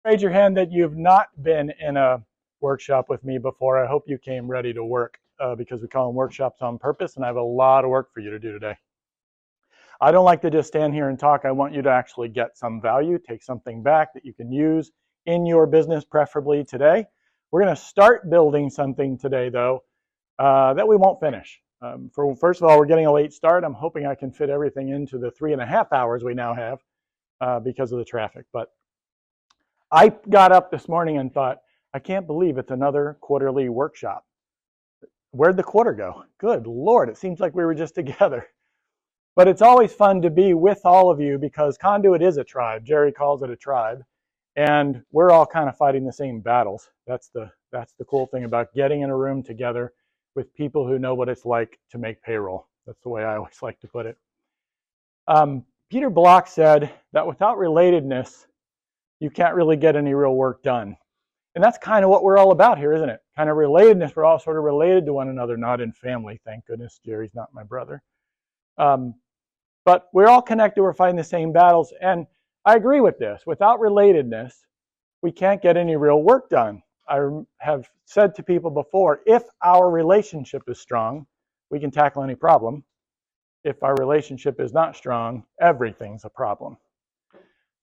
Raise your hand that you've not been in a workshop with me before. I hope you came ready to work because we call them workshops on purpose, and I have a lot of work for you to do today. I don't like to just stand here and talk. I want you to actually get some value, take something back that you can use in your business, preferably today. We're going to start building something today, though, that we won't finish. First of all, we're getting a late start. I'm hoping I can fit everything into the 3.5 hours we now have because of the traffic. But I got up this morning and thought, I can't believe it's another quarterly workshop. Where'd the quarter go? Good Lord, it seems like we were just together. But it's always fun to be with all of you because Conduit is a tribe. Jerry calls it a tribe. And we're all kind of fighting the same battles. That's the cool thing about getting in a room together with people who know what it's like to make payroll. That's the way I always like to put it. Peter Block said that without relatedness, you can't really get any real work done. And that's kind of what we're all about here, isn't it? Kind of relatedness. We're all sort of related to one another, not in family. Thank goodness Jerry's not my brother. But we're all connected. We're fighting the same battles. And I agree with this. Without relatedness, we can't get any real work done. I have said to people before, if our relationship is strong, we can tackle any problem. If our relationship is not strong, everything's a problem.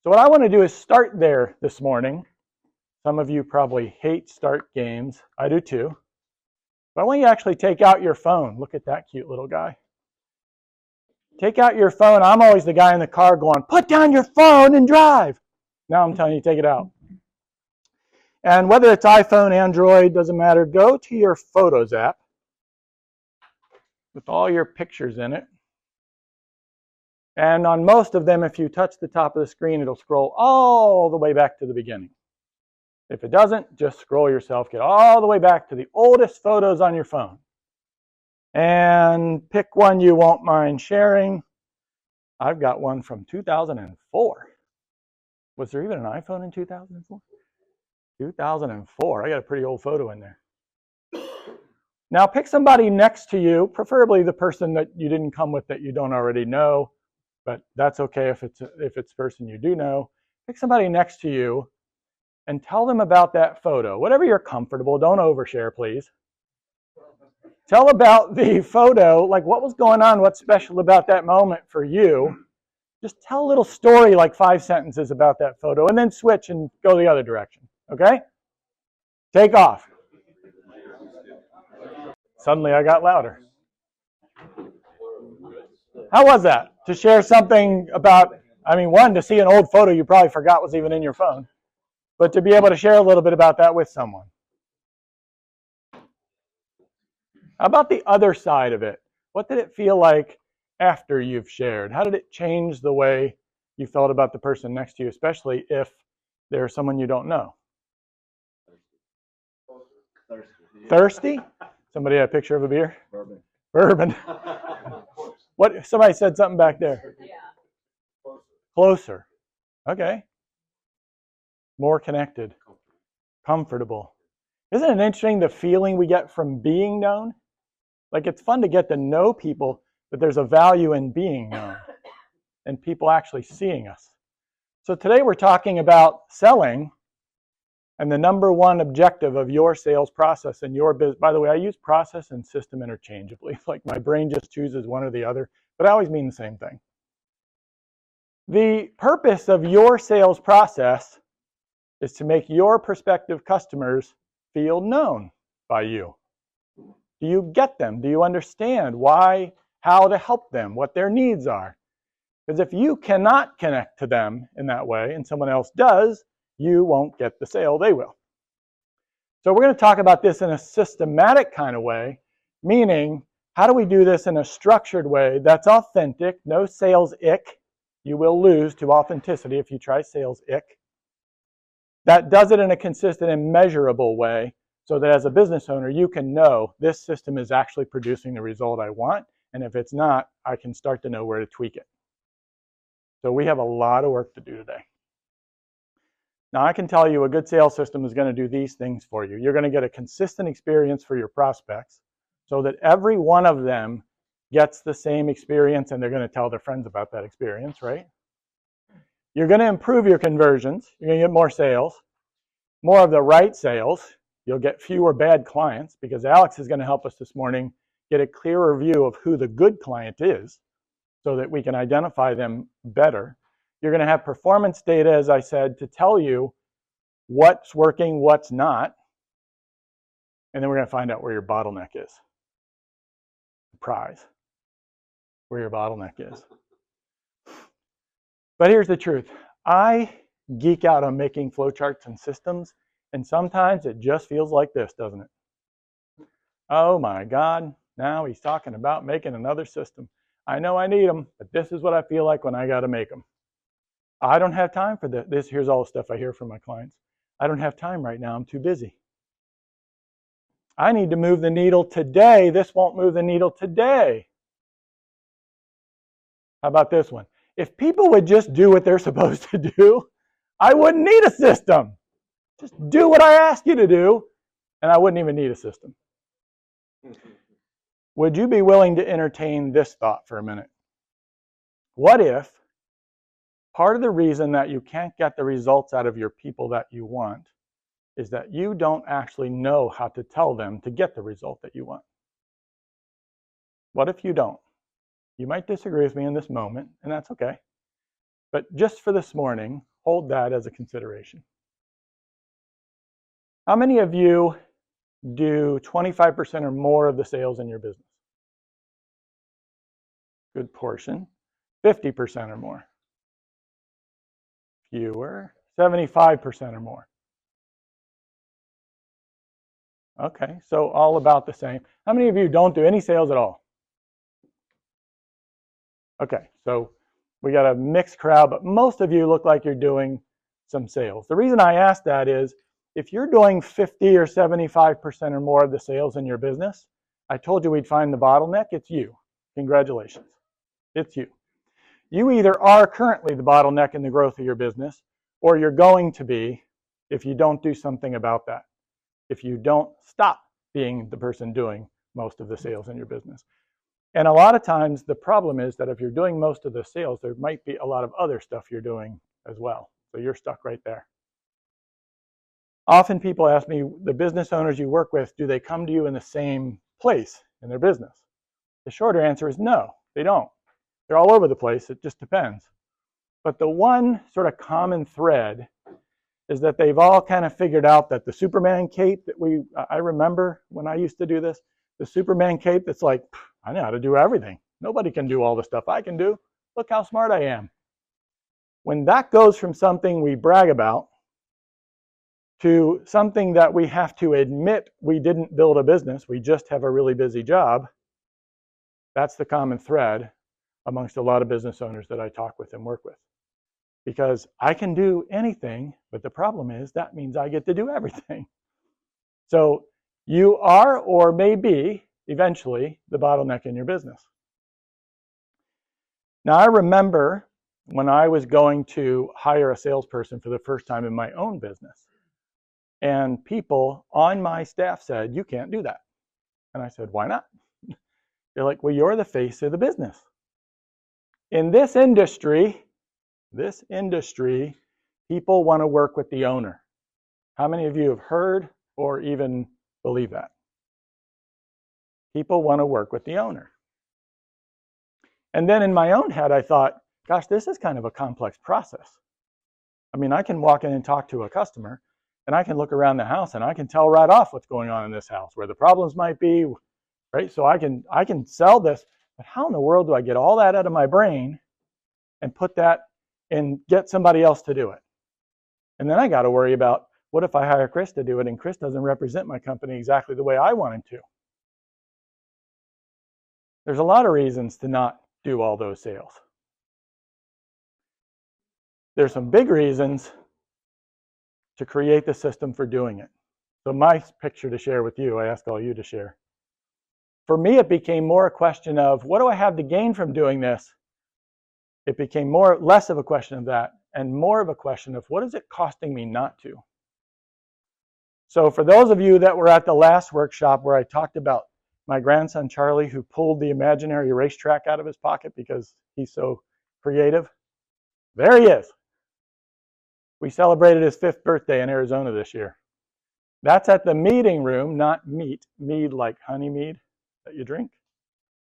So what I want to do is start there this morning. Some of you probably hate start games. I do too. But I want you to actually take out your phone. Look at that cute little guy. Take out your phone. I'm always the guy in the car going, put down your phone and drive. Now I'm telling you, take it out. And whether it's iPhone, Android, doesn't matter, go to your Photos app with all your pictures in it. And on most of them, if you touch the top of the screen, it'll scroll all the way back to the beginning. If it doesn't, just scroll yourself, get all the way back to the oldest photos on your phone. And pick one you won't mind sharing. I've got one from 2004. Was there even an iPhone in 2004? 2004. I got a pretty old photo in there. Now pick somebody next to you, preferably the person that you didn't come with that you don't already know, but that's okay if it's a person you do know. Pick somebody next to you and tell them about that photo. Whatever you're comfortable, don't overshare, please. Tell about the photo, like what was going on, what's special about that moment for you. Just tell a little story, like 5 sentences about that photo, and then switch and go the other direction, okay? Take off. Suddenly I got louder. How was that? To share something about, one, to see an old photo you probably forgot was even in your phone, but to be able to share a little bit about that with someone. How about the other side of it? What did it feel like after you've shared? How did it change the way you felt about the person next to you, especially if they're someone you don't know? Thirsty? Somebody had a picture of a beer? Bourbon. What? Somebody said something back there. Yeah. Closer. Okay. More connected. Comfortable. Isn't it interesting the feeling we get from being known? Like it's fun to get to know people, but there's a value in being known and people actually seeing us. So today we're talking about selling and the number one objective of your sales process and your business. By the way, I use process and system interchangeably. Like my brain just chooses one or the other, but I always mean the same thing. The purpose of your sales process is to make your prospective customers feel known by you. Do you get them? Do you understand why, how to help them, what their needs are? Because if you cannot connect to them in that way and someone else does, you won't get the sale, they will. So we're going to talk about this in a systematic kind of way, meaning how do we do this in a structured way that's authentic, no sales ick. You will lose to authenticity if you try sales ick. That does it in a consistent and measurable way so that as a business owner, you can know this system is actually producing the result I want. And if it's not, I can start to know where to tweak it. So we have a lot of work to do today. Now, I can tell you a good sales system is going to do these things for you. You're going to get a consistent experience for your prospects so that every one of them gets the same experience and they're going to tell their friends about that experience, right? You're going to improve your conversions. You're going to get more sales. more of the right sales. You'll get fewer bad clients because Alex is going to help us this morning get a clearer view of who the good client is so that we can identify them better. You're going to have performance data, as I said, to tell you what's working, what's not. And then we're going to find out where your bottleneck is. Surprise. Where your bottleneck is. But here's the truth. I geek out on making flowcharts and systems, and sometimes it just feels like this, doesn't it? Oh my God, now he's talking about making another system. I know I need them, but this is what I feel like when I got to make them. I don't have time for this. Here's all the stuff I hear from my clients. I don't have time right now. I'm too busy. I need to move the needle today. This won't move the needle today. How about this one? If people would just do what they're supposed to do, I wouldn't need a system. Just do what I ask you to do, and I wouldn't even need a system. Would you be willing to entertain this thought for a minute? What if part of the reason that you can't get the results out of your people that you want is that you don't actually know how to tell them to get the result that you want? What if you don't? You might disagree with me in this moment, and that's okay. But just for this morning, hold that as a consideration. How many of you do 25% or more of the sales in your business? Good portion. 50% or more. Fewer. 75% or more. Okay, so all about the same. How many of you don't do any sales at all? Okay, so we got a mixed crowd, but most of you look like you're doing some sales. The reason I ask that is if you're doing 50 or 75% or more of the sales in your business, I told you we'd find the bottleneck. It's you. Congratulations. It's you. You either are currently the bottleneck in the growth of your business, or you're going to be if you don't do something about that. If you don't stop being the person doing most of the sales in your business. And a lot of times the problem is that if you're doing most of the sales, there might be a lot of other stuff you're doing as well. So you're stuck right there. Often people ask me, the business owners you work with, do they come to you in the same place in their business? The shorter answer is no, they don't. They're all over the place. It just depends. But the one sort of common thread is that they've all kind of figured out that the Superman cape that I remember when I used to do this, the Superman cape that's like, I know how to do everything. Nobody can do all the stuff I can do. Look how smart I am. When that goes from something we brag about to something that we have to admit we didn't build a business, we just have a really busy job, that's the common thread amongst a lot of business owners that I talk with and work with. Because I can do anything, but the problem is that means I get to do everything. So you are or may be eventually the bottleneck in your business. Now I remember when I was going to hire a salesperson for the first time in my own business, and people on my staff said, you can't do that. And I said, why not? They're like, well, you're the face of the business. In this industry, people want to work with the owner. How many of you have heard or even believe that? People want to work with the owner. And then in my own head, I thought, gosh, this is kind of a complex process. I mean, I can walk in and talk to a customer, and I can look around the house, and I can tell right off what's going on in this house, where the problems might be, right? So I can sell this, but how in the world do I get all that out of my brain and put that and get somebody else to do it? And then I got to worry about, what if I hire Chris to do it, and Chris doesn't represent my company exactly the way I want him to? There's a lot of reasons to not do all those sales. There's some big reasons to create the system for doing it. So my picture to share with you, I ask all you to share. For me, it became more a question of, what do I have to gain from doing this? It became less of a question of that and more of a question of, what is it costing me not to? So for those of you that were at the last workshop where I talked about my grandson Charlie, who pulled the imaginary racetrack out of his pocket because he's so creative, there he is. We celebrated his 5th birthday in Arizona this year. That's at the meeting room, not meat. Mead like honey mead that you drink.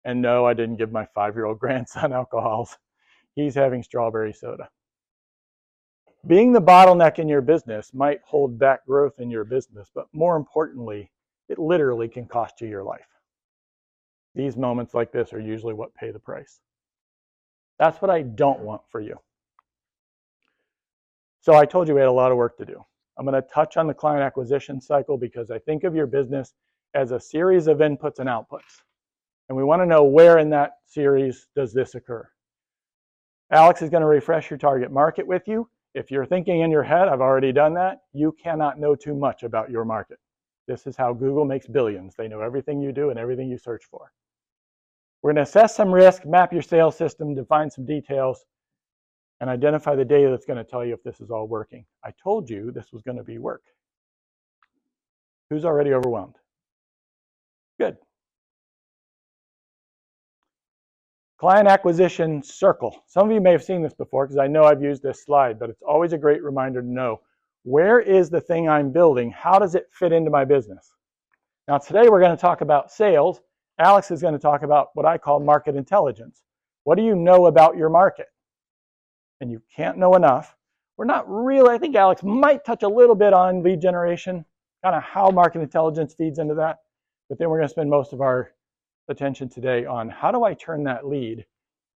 And no, I didn't give my 5-year-old grandson alcohols. He's having strawberry soda. Being the bottleneck in your business might hold back growth in your business, but more importantly, it literally can cost you your life. These moments like this are usually what pay the price. That's what I don't want for you. So I told you we had a lot of work to do. I'm going to touch on the client acquisition cycle because I think of your business as a series of inputs and outputs. And we want to know where in that series does this occur. Alex is going to refresh your target market with you. If you're thinking in your head, I've already done that, you cannot know too much about your market. This is how Google makes billions. They know everything you do and everything you search for. We're going to assess some risk, map your sales system, define some details, and identify the data that's going to tell you if this is all working. I told you this was going to be work. Who's already overwhelmed? Good. Client acquisition circle. Some of you may have seen this before because I know I've used this slide, but it's always a great reminder to know where is the thing I'm building? How does it fit into my business? Now today we're going to talk about sales. Alex is going to talk about what I call market intelligence. What do you know about your market? And you can't know enough. We're not really, I think Alex might touch a little bit on lead generation, kind of how market intelligence feeds into that. But then we're going to spend most of our attention today on how do I turn that lead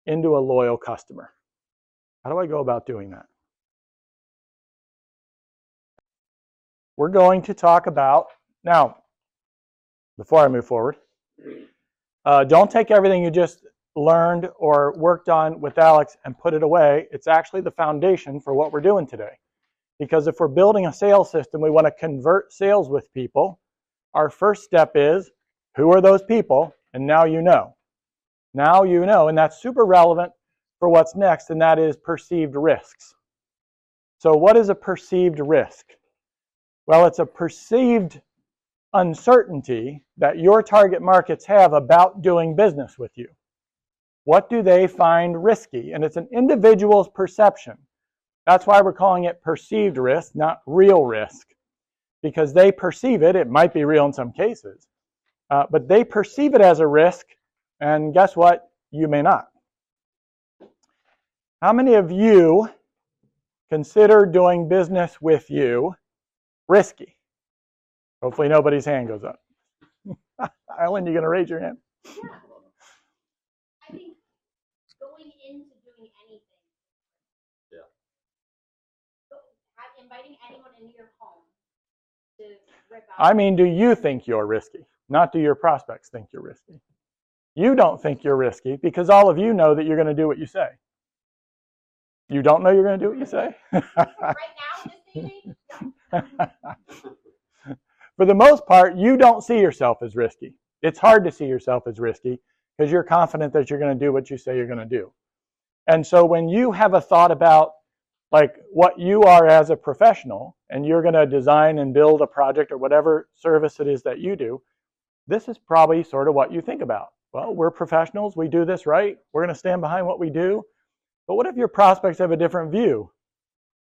into a loyal customer? How do I go about doing that? We're going to talk about, now, before I move forward, don't take everything you just learned or worked on with Alex and put it away. It's actually the foundation for what we're doing today. Because if we're building a sales system, we want to convert sales with people. Our first step is, who are those people? And now you know. Now you know, and that's super relevant for what's next, and that is perceived risks. So what is a perceived risk? Well, it's a perceived uncertainty that your target markets have about doing business with you. What do they find risky? And it's an individual's perception. That's why we're calling it perceived risk, not real risk. Because they perceive it, it might be real in some cases, but they perceive it as a risk, and guess what? You may not. How many of you consider doing business with you risky? Hopefully nobody's hand goes up. Ellen, you going to raise your hand? Yeah. I think going into doing anything. Yeah. Inviting anyone into your home to rip out. I mean, do you think you're risky? Not do your prospects think you're risky. You don't think you're risky because all of you know that you're going to do what you say. You don't know you're going to do what you say? Right now, in this meeting? For the most part, you don't see yourself as risky. It's hard to see yourself as risky because you're confident that you're going to do what you say you're going to do. And so when you have a thought about like what you are as a professional and you're going to design and build a project or whatever service it is that you do, this is probably sort of what you think about. Well, we're professionals. We do this right. We're going to stand behind what we do. But what if your prospects have a different view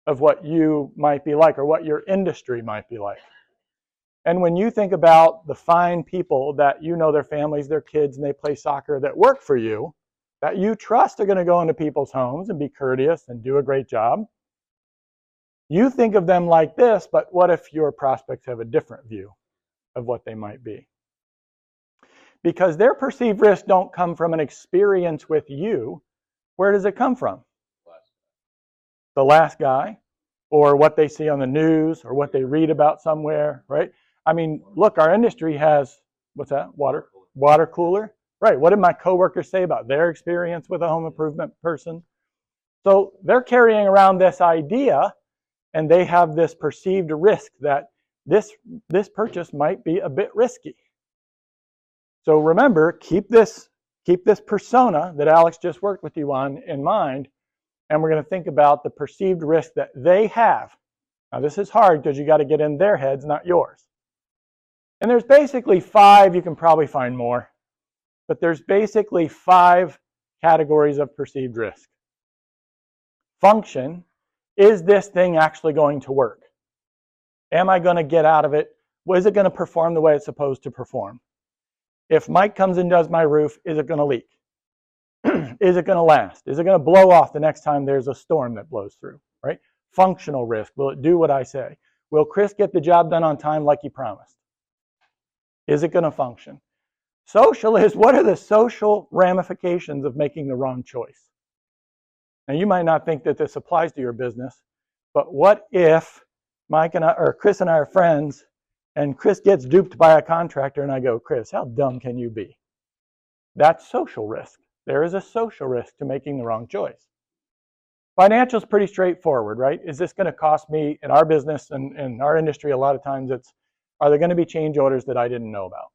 of what you might be like or what your industry might be like? And when you think about the fine people that you know their families, their kids, and they play soccer that work for you, that you trust are going to go into people's homes and be courteous and do a great job, you think of them like this, but what if your prospects have a different view of what they might be? Because their perceived risks don't come from an experience with you. Where does it come from? The last guy, or what they see on the news, or what they read about somewhere, right? I mean, look, our industry has, what's that? Water cooler. Right, what did my coworkers say about their experience with a home improvement person? So they're carrying around this idea, and they have this perceived risk that this purchase might be a bit risky. So remember, keep this persona that Alex just worked with you on in mind, and we're going to think about the perceived risk that they have. Now this is hard because you got to get in their heads, not yours. And there's basically 5, you can probably find more, but there's basically 5 categories of perceived risk. Function Is this thing actually going to work? Am I going to get out of it? Is it going to perform the way it's supposed to perform? If Mike comes and does my roof, is it going to leak? Is it going to last? Is it going to blow off the next time there's a storm that blows through, right? Functional risk. Will it do what I say? Will Chris get the job done on time like he promised? Is it going to function? Social is, what are the social ramifications of making the wrong choice? Now, you might not think that this applies to your business, but what if Mike and I, or Chris and I are friends, and Chris gets duped by a contractor, and I go, Chris, how dumb can you be? That's social risk. There is a social risk to making the wrong choice. Financial is pretty straightforward, right? Is this going to cost me in our business and in our industry? A lot of times it's, are there going to be change orders that I didn't know about?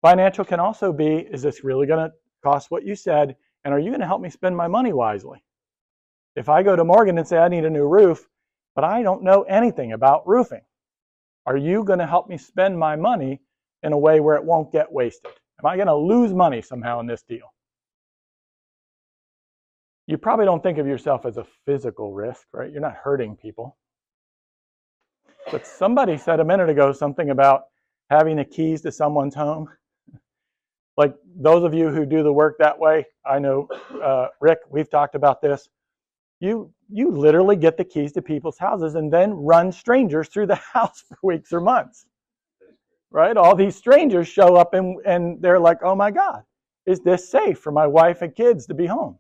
Financial can also be, is this really going to cost what you said? And are you going to help me spend my money wisely? If I go to Morgan and say I need a new roof, but I don't know anything about roofing, are you going to help me spend my money in a way where it won't get wasted? Am I going to lose money somehow in this deal? You probably don't think of yourself as a physical risk, right? You're not hurting people. But somebody said a minute ago something about having the keys to someone's home. Like those of you who do the work that way, I know, Rick, we've talked about this. You literally get the keys to people's houses and then run strangers through the house for weeks or months, right? All these strangers show up and they're like, oh my God, is this safe for my wife and kids to be home?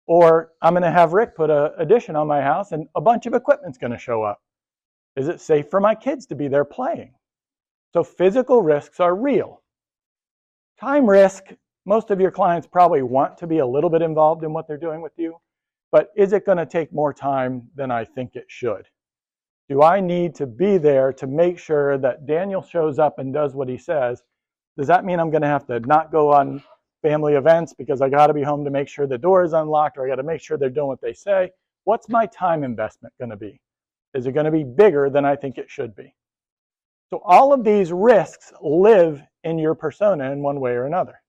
Or I'm going to have Rick put an addition on my house and a bunch of equipment's going to show up. Is it safe for my kids to be there playing? So physical risks are real. Time risk, most of your clients probably want to be a little bit involved in what they're doing with you, but is it going to take more time than I think it should? Do I need to be there to make sure that Daniel shows up and does what he says? Does that mean I'm going to have to not go on family events because I got to be home to make sure the door is unlocked, or I got to make sure they're doing what they say? What's my time investment going to be? Is it going to be bigger than I think it should be? So all of these risks live in your persona in one way or another.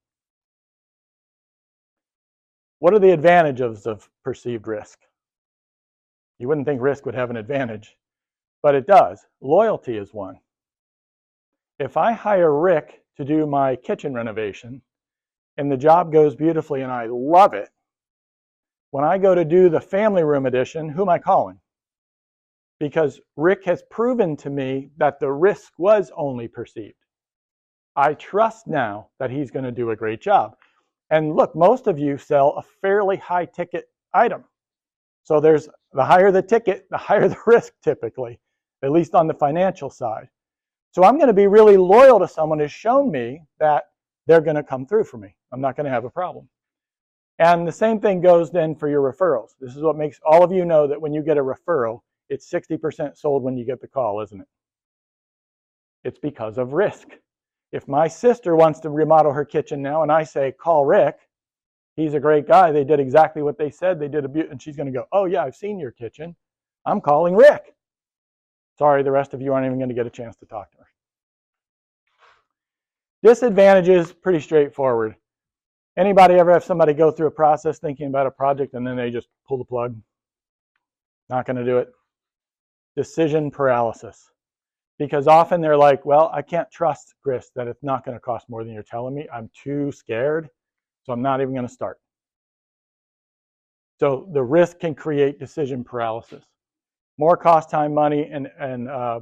What are the advantages of perceived risk? You wouldn't think risk would have an advantage, but it does. Loyalty is one. If I hire Rick to do my kitchen renovation and the job goes beautifully and I love it, when I go to do the family room addition, who am I calling? Because Rick has proven to me that the risk was only perceived. I trust now that he's going to do a great job. And look, most of you sell a fairly high ticket item. So there's the higher the ticket, the higher the risk typically, at least on the financial side. So I'm going to be really loyal to someone who's shown me that they're going to come through for me. I'm not going to have a problem. And the same thing goes then for your referrals. This is what makes all of you know that when you get a referral, it's 60% sold when you get the call, isn't it? It's because of risk. If my sister wants to remodel her kitchen now and I say, call Rick, he's a great guy, they did exactly what they said, they did and she's going to go, oh yeah, I've seen your kitchen, I'm calling Rick. Sorry, the rest of you aren't even going to get a chance to talk to her. Disadvantages, pretty straightforward. Anybody ever have somebody go through a process thinking about a project and then they just pull the plug? Not going to do it. Decision paralysis. Because often they're like, well, I can't trust Chris that it's not going to cost more than you're telling me. I'm too scared, so I'm not even going to start. So the risk can create decision paralysis. More cost, time, money, and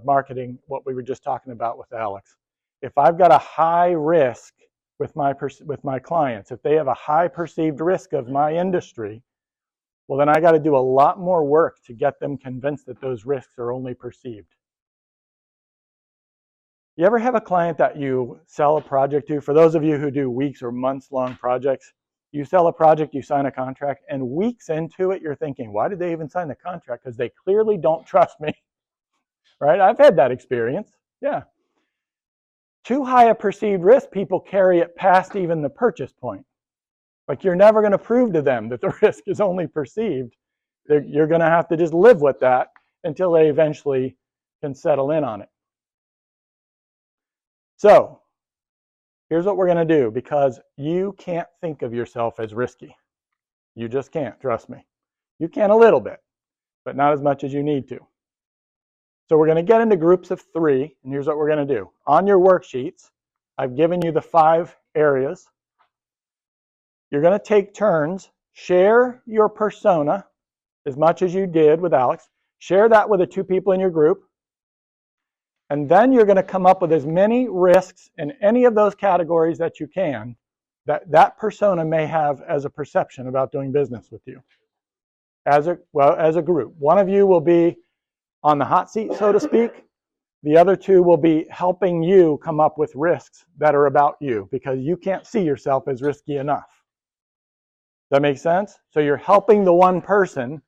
marketing, what we were just talking about with Alex. If I've got a high risk with my clients, if they have a high perceived risk of my industry, well, then I got to do a lot more work to get them convinced that those risks are only perceived. You ever have a client that you sell a project to? For those of you who do weeks or months long projects, you sell a project, you sign a contract, and weeks into it, you're thinking, why did they even sign the contract? Because they clearly don't trust me, right? I've had that experience, yeah. Too high a perceived risk, people carry it past even the purchase point. Like you're never going to prove to them that the risk is only perceived. You're going to have to just live with that until they eventually can settle in on it. So here's what we're going to do, because you can't think of yourself as risky. You just can't, trust me. You can a little bit. but not as much as you need to. So we're going to get into groups of 3, and here's what we're going to do. On your worksheets, I've given you the 5 areas. You're going to take turns, share your persona as much as you did with Alex. Share that with the 2 people in your group. And then you're going to come up with as many risks in any of those categories that you can that persona may have as a perception about doing business with you. As a group. One of you will be on the hot seat, so to speak. The other 2 will be helping you come up with risks that are about you because you can't see yourself as risky enough. Does that make sense? So you're helping the one person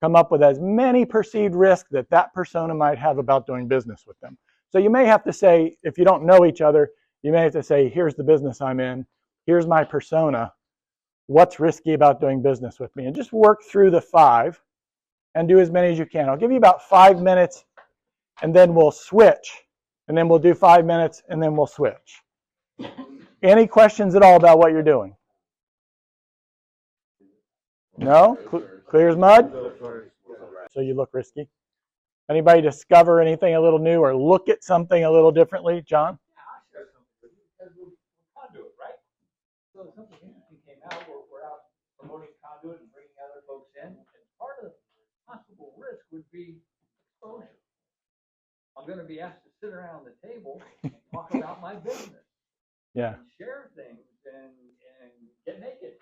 come up with as many perceived risks that persona might have about doing business with them. So you may have to say, if you don't know each other, you may have to say, here's the business I'm in, here's my persona, what's risky about doing business with me? And just work through the 5 and do as many as you can. I'll give you about 5 minutes and then we'll switch. And then we'll do 5 minutes and then we'll switch. Any questions at all about what you're doing? No? Clear as mud? So you look risky. Anybody discover anything a little new or look at something a little differently? John? Yeah, I'll share something with you because we're conduit, right? So something interesting came out. We're out promoting conduit and bringing other folks in. And part of the possible risk would be exposure. I'm going to be asked to sit around the table and talk about my business. Yeah. And share things and get naked.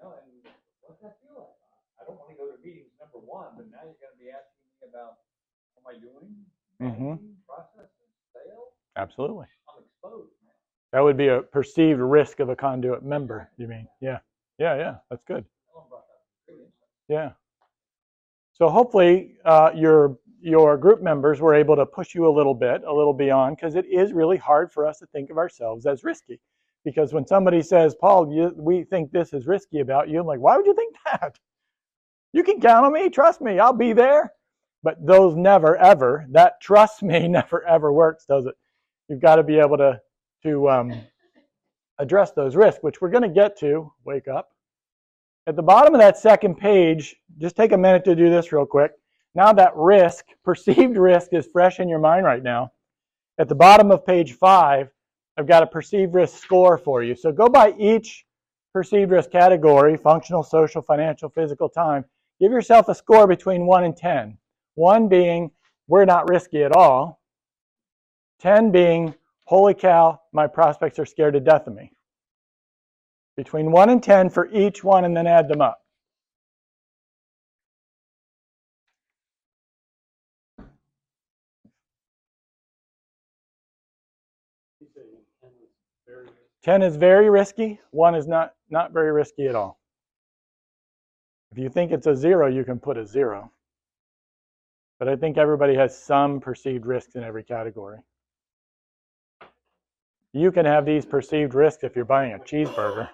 You know, and what's that feel like? I don't want to go to meetings, number 1, but now you're going to be asking me about what am I doing? Processes, sales? Absolutely. I'm exposed, man. That would be a perceived risk of a conduit member, you mean? Yeah. Yeah, that's good. Yeah. So hopefully your group members were able to push you a little beyond, because it is really hard for us to think of ourselves as risky. Because when somebody says, Paul, we think this is risky about you, I'm like, why would you think that? You can count on me, trust me, I'll be there. But those never, ever, that trust me never, ever works, does it? You've got to be able to address those risks, which we're going to get to. Wake up. At the bottom of that second page, just take a minute to do this real quick. Now that risk, perceived risk, is fresh in your mind right now. At the bottom of page 5, I've got a perceived risk score for you. So go by each perceived risk category: functional, social, financial, physical, time. Give yourself a score between 1 and 10. 1 being, we're not risky at all. 10 being, holy cow, my prospects are scared to death of me. Between 1 and 10 for each one, and then add them up. Ten is very risky. 1 is not very risky at all. If you think it's a 0, you can put a 0. But I think everybody has some perceived risks in every category. You can have these perceived risks if you're buying a cheeseburger.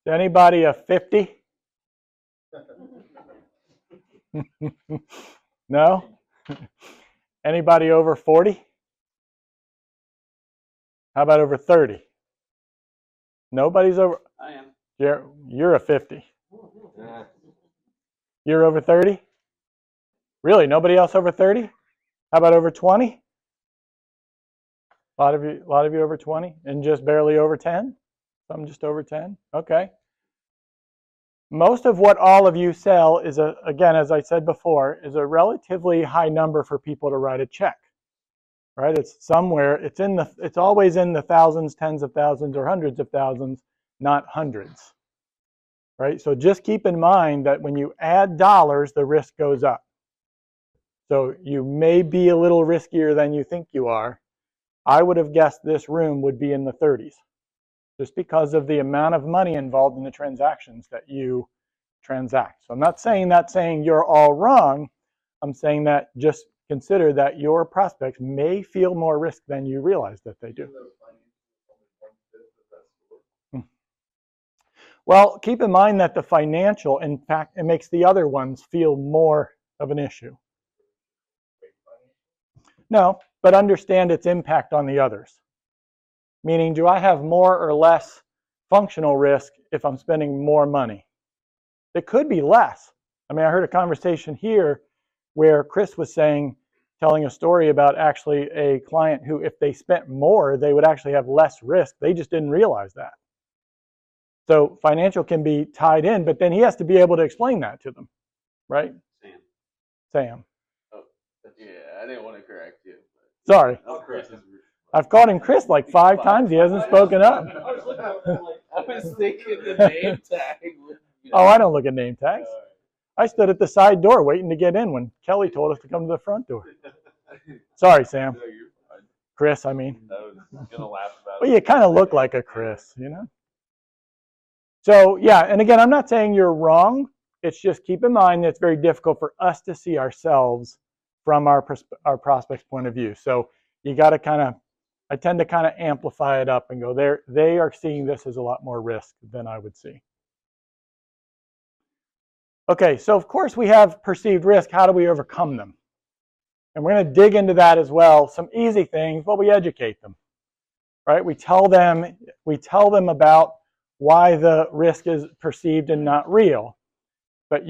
Anybody a 50? No? Anybody over 40? How about over 30? Nobody's over? I am. You're a 50. You're over 30? Really? Nobody else over 30? How about over 20? A lot of you over 20, and just barely over 10? Some just over 10? Okay. Most of what all of you sell is, again, as I said before, is a relatively high number for people to write a check. Right? It's somewhere, it's always in the thousands, tens of thousands, or hundreds of thousands, not hundreds. Right? So just keep in mind that when you add dollars, the risk goes up. So you may be a little riskier than you think you are. I would have guessed this room would be in the 30s, just because of the amount of money involved in the transactions that you transact. So I'm not saying that saying you're all wrong. I'm saying that just consider that your prospects may feel more risk than you realize that they do. Well, keep in mind that the financial, in fact, it makes the other ones feel more of an issue. No, but understand its impact on the others. Meaning, do I have more or less functional risk if I'm spending more money? It could be less. I mean, I heard a conversation here where Chris was telling a story about actually a client who, if they spent more, they would actually have less risk. They just didn't realize that. So financial can be tied in, but then he has to be able to explain that to them, right? Sam. Oh, yeah, I didn't want to correct you. Sorry. Oh, Chris. I've called him Chris like 5 times. He hasn't spoken up. I was thinking the name tag. Oh, I don't look at name tags. I stood at the side door waiting to get in when Kelly told us to come to the front door. Sorry, Sam. No, you're fine. Chris, I mean. I was gonna laugh about Well, it. you kind of look like a Chris, you know? So, yeah, and again, I'm not saying you're wrong. It's just keep in mind that it's very difficult for us to see ourselves from our prospect's point of view. So you got to I tend to kind of amplify it up and go, they are seeing this as a lot more risk than I would see. Okay, so of course we have perceived risk. How do we overcome them? And we're going to dig into that as well. Some easy things, but we educate them, right? We tell them about why the risk is perceived and not real. But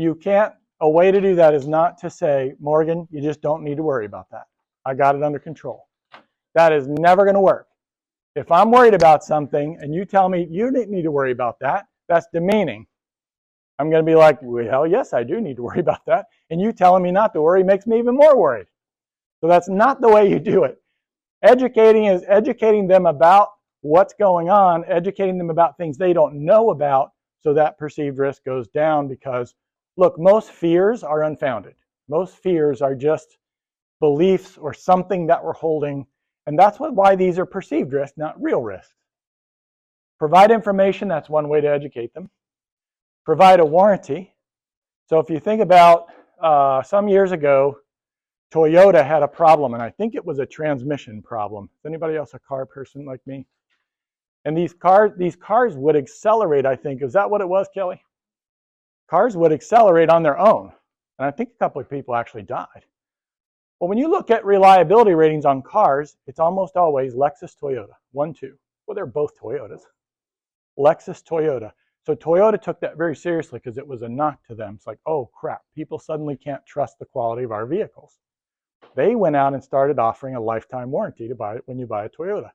a way to do that is not to say, Morgan, you just don't need to worry about that. I got it under control. That is never going to work. If I'm worried about something and you tell me you didn't need to worry about that, that's demeaning. I'm going to be like, well, yes, I do need to worry about that. And you telling me not to worry makes me even more worried. So that's not the way you do it. Educating is educating them about what's going on, educating them about things they don't know about, so that perceived risk goes down. Because, look, most fears are unfounded. Most fears are just beliefs or something that we're holding, and that's why these are perceived risks, not real risks. Provide information, that's one way to educate them. Provide a warranty. So if you think about some years ago, Toyota had a problem, and I think it was a transmission problem. Is anybody else a car person like me? And these cars would accelerate, I think. Is that what it was, Kelly? Cars would accelerate on their own. And I think a couple of people actually died. Well, when you look at reliability ratings on cars, it's almost always Lexus, Toyota, 1, 2. Well, they're both Toyotas. Lexus, Toyota. So Toyota took that very seriously because it was a knock to them. It's like, oh, crap, people suddenly can't trust the quality of our vehicles. They went out and started offering a lifetime warranty to buy it when you buy a Toyota.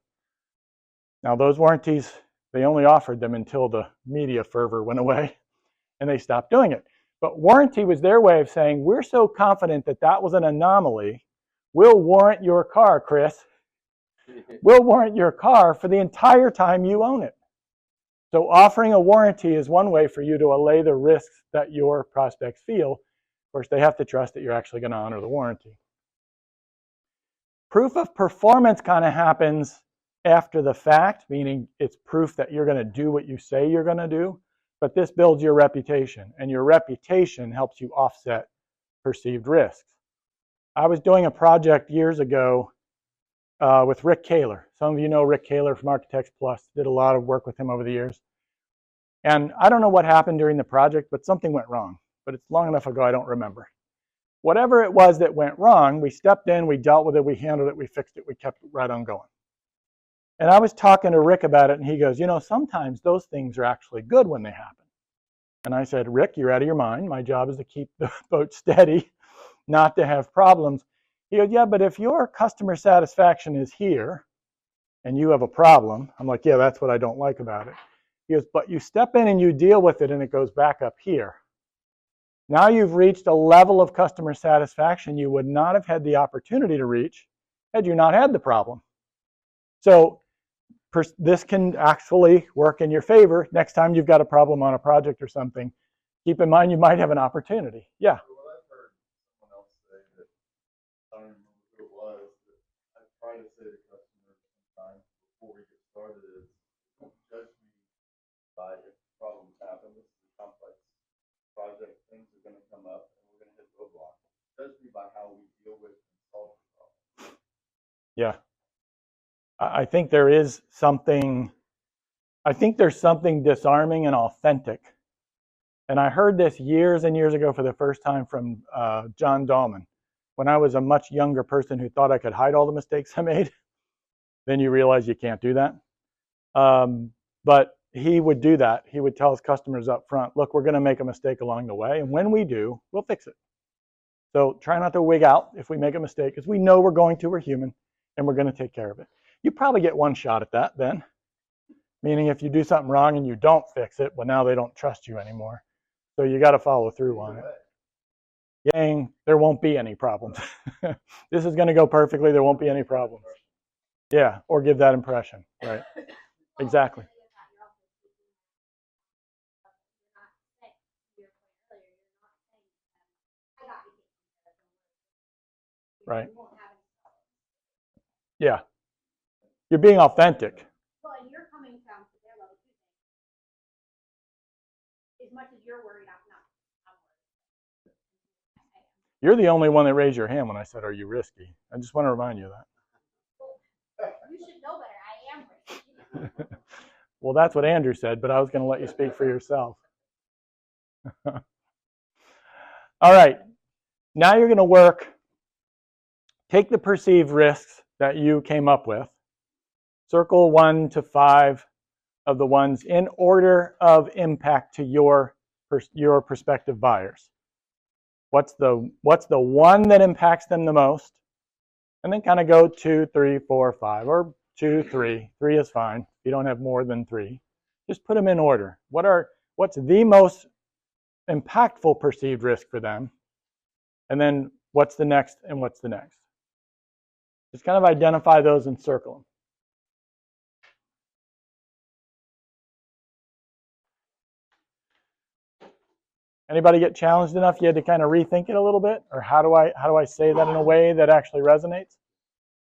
Now, those warranties, they only offered them until the media fervor went away, and they stopped doing it. But warranty was their way of saying, we're so confident that that was an anomaly, we'll warrant your car, Chris. We'll warrant your car for the entire time you own it. So offering a warranty is one way for you to allay the risks that your prospects feel. Of course, they have to trust that you're actually going to honor the warranty. Proof of performance kind of happens after the fact, meaning it's proof that you're going to do what you say you're going to do, but this builds your reputation, and your reputation helps you offset perceived risks. I was doing a project years ago with Rick Kaler. Some of you know Rick Kaler from Architects Plus, did a lot of work with him over the years. And I don't know what happened during the project, but something went wrong. But it's long enough ago, I don't remember. Whatever it was that went wrong, we stepped in, we dealt with it, we handled it, we fixed it, we kept it right on going. And I was talking to Rick about it, and he goes, you know, sometimes those things are actually good when they happen. And I said, Rick, you're out of your mind. My job is to keep the boat steady, not to have problems. He goes, yeah, but if your customer satisfaction is here and you have a problem, I'm like, yeah, that's what I don't like about it. He goes, but you step in and you deal with it and it goes back up here. Now you've reached a level of customer satisfaction you would not have had the opportunity to reach had you not had the problem. So this can actually work in your favor. Next time you've got a problem on a project or something, keep in mind you might have an opportunity. Yeah. Well, I've heard someone else say that I think there is something, I think there's something disarming and authentic. And I heard this years and years ago for the first time from John Dahlman. When I was a much younger person who thought I could hide all the mistakes I made, then you realize you can't do that. But he would do that. He would tell his customers up front, look, we're going to make a mistake along the way. And when we do, we'll fix it. So try not to wig out if we make a mistake, because we know we're going to, we're human, and we're going to take care of it. You probably get one shot at that then. Meaning if you do something wrong and you don't fix it, well, now they don't trust you anymore. So you got to follow through on it. Yang, there won't be any problems. This is going to go perfectly. There won't be any problems. Yeah, or give that impression. Right. Exactly. Right. Yeah. You're being authentic. Well, and you're coming down to their level too. As much as you're worried, I'm not. You're the only one that raised your hand when I said, are you risky? I just want to remind you of that. You should know better. I am risky. Well, that's what Andrew said, but I was going to let you speak for yourself. All right. Now you're going to work. Take the perceived risks that you came up with. Circle 1 to 5 of the ones in order of impact to your prospective buyers. What's the one that impacts them the most? And then kind of go 2, 3, 4, 5, or 2, 3. 3 is fine. You don't have more than 3. Just put them in order. What's the most impactful perceived risk for them? And then what's the next and what's the next? Just kind of identify those and circle them. Anybody get challenged enough you had to kind of rethink it a little bit? Or how do I say that in a way that actually resonates?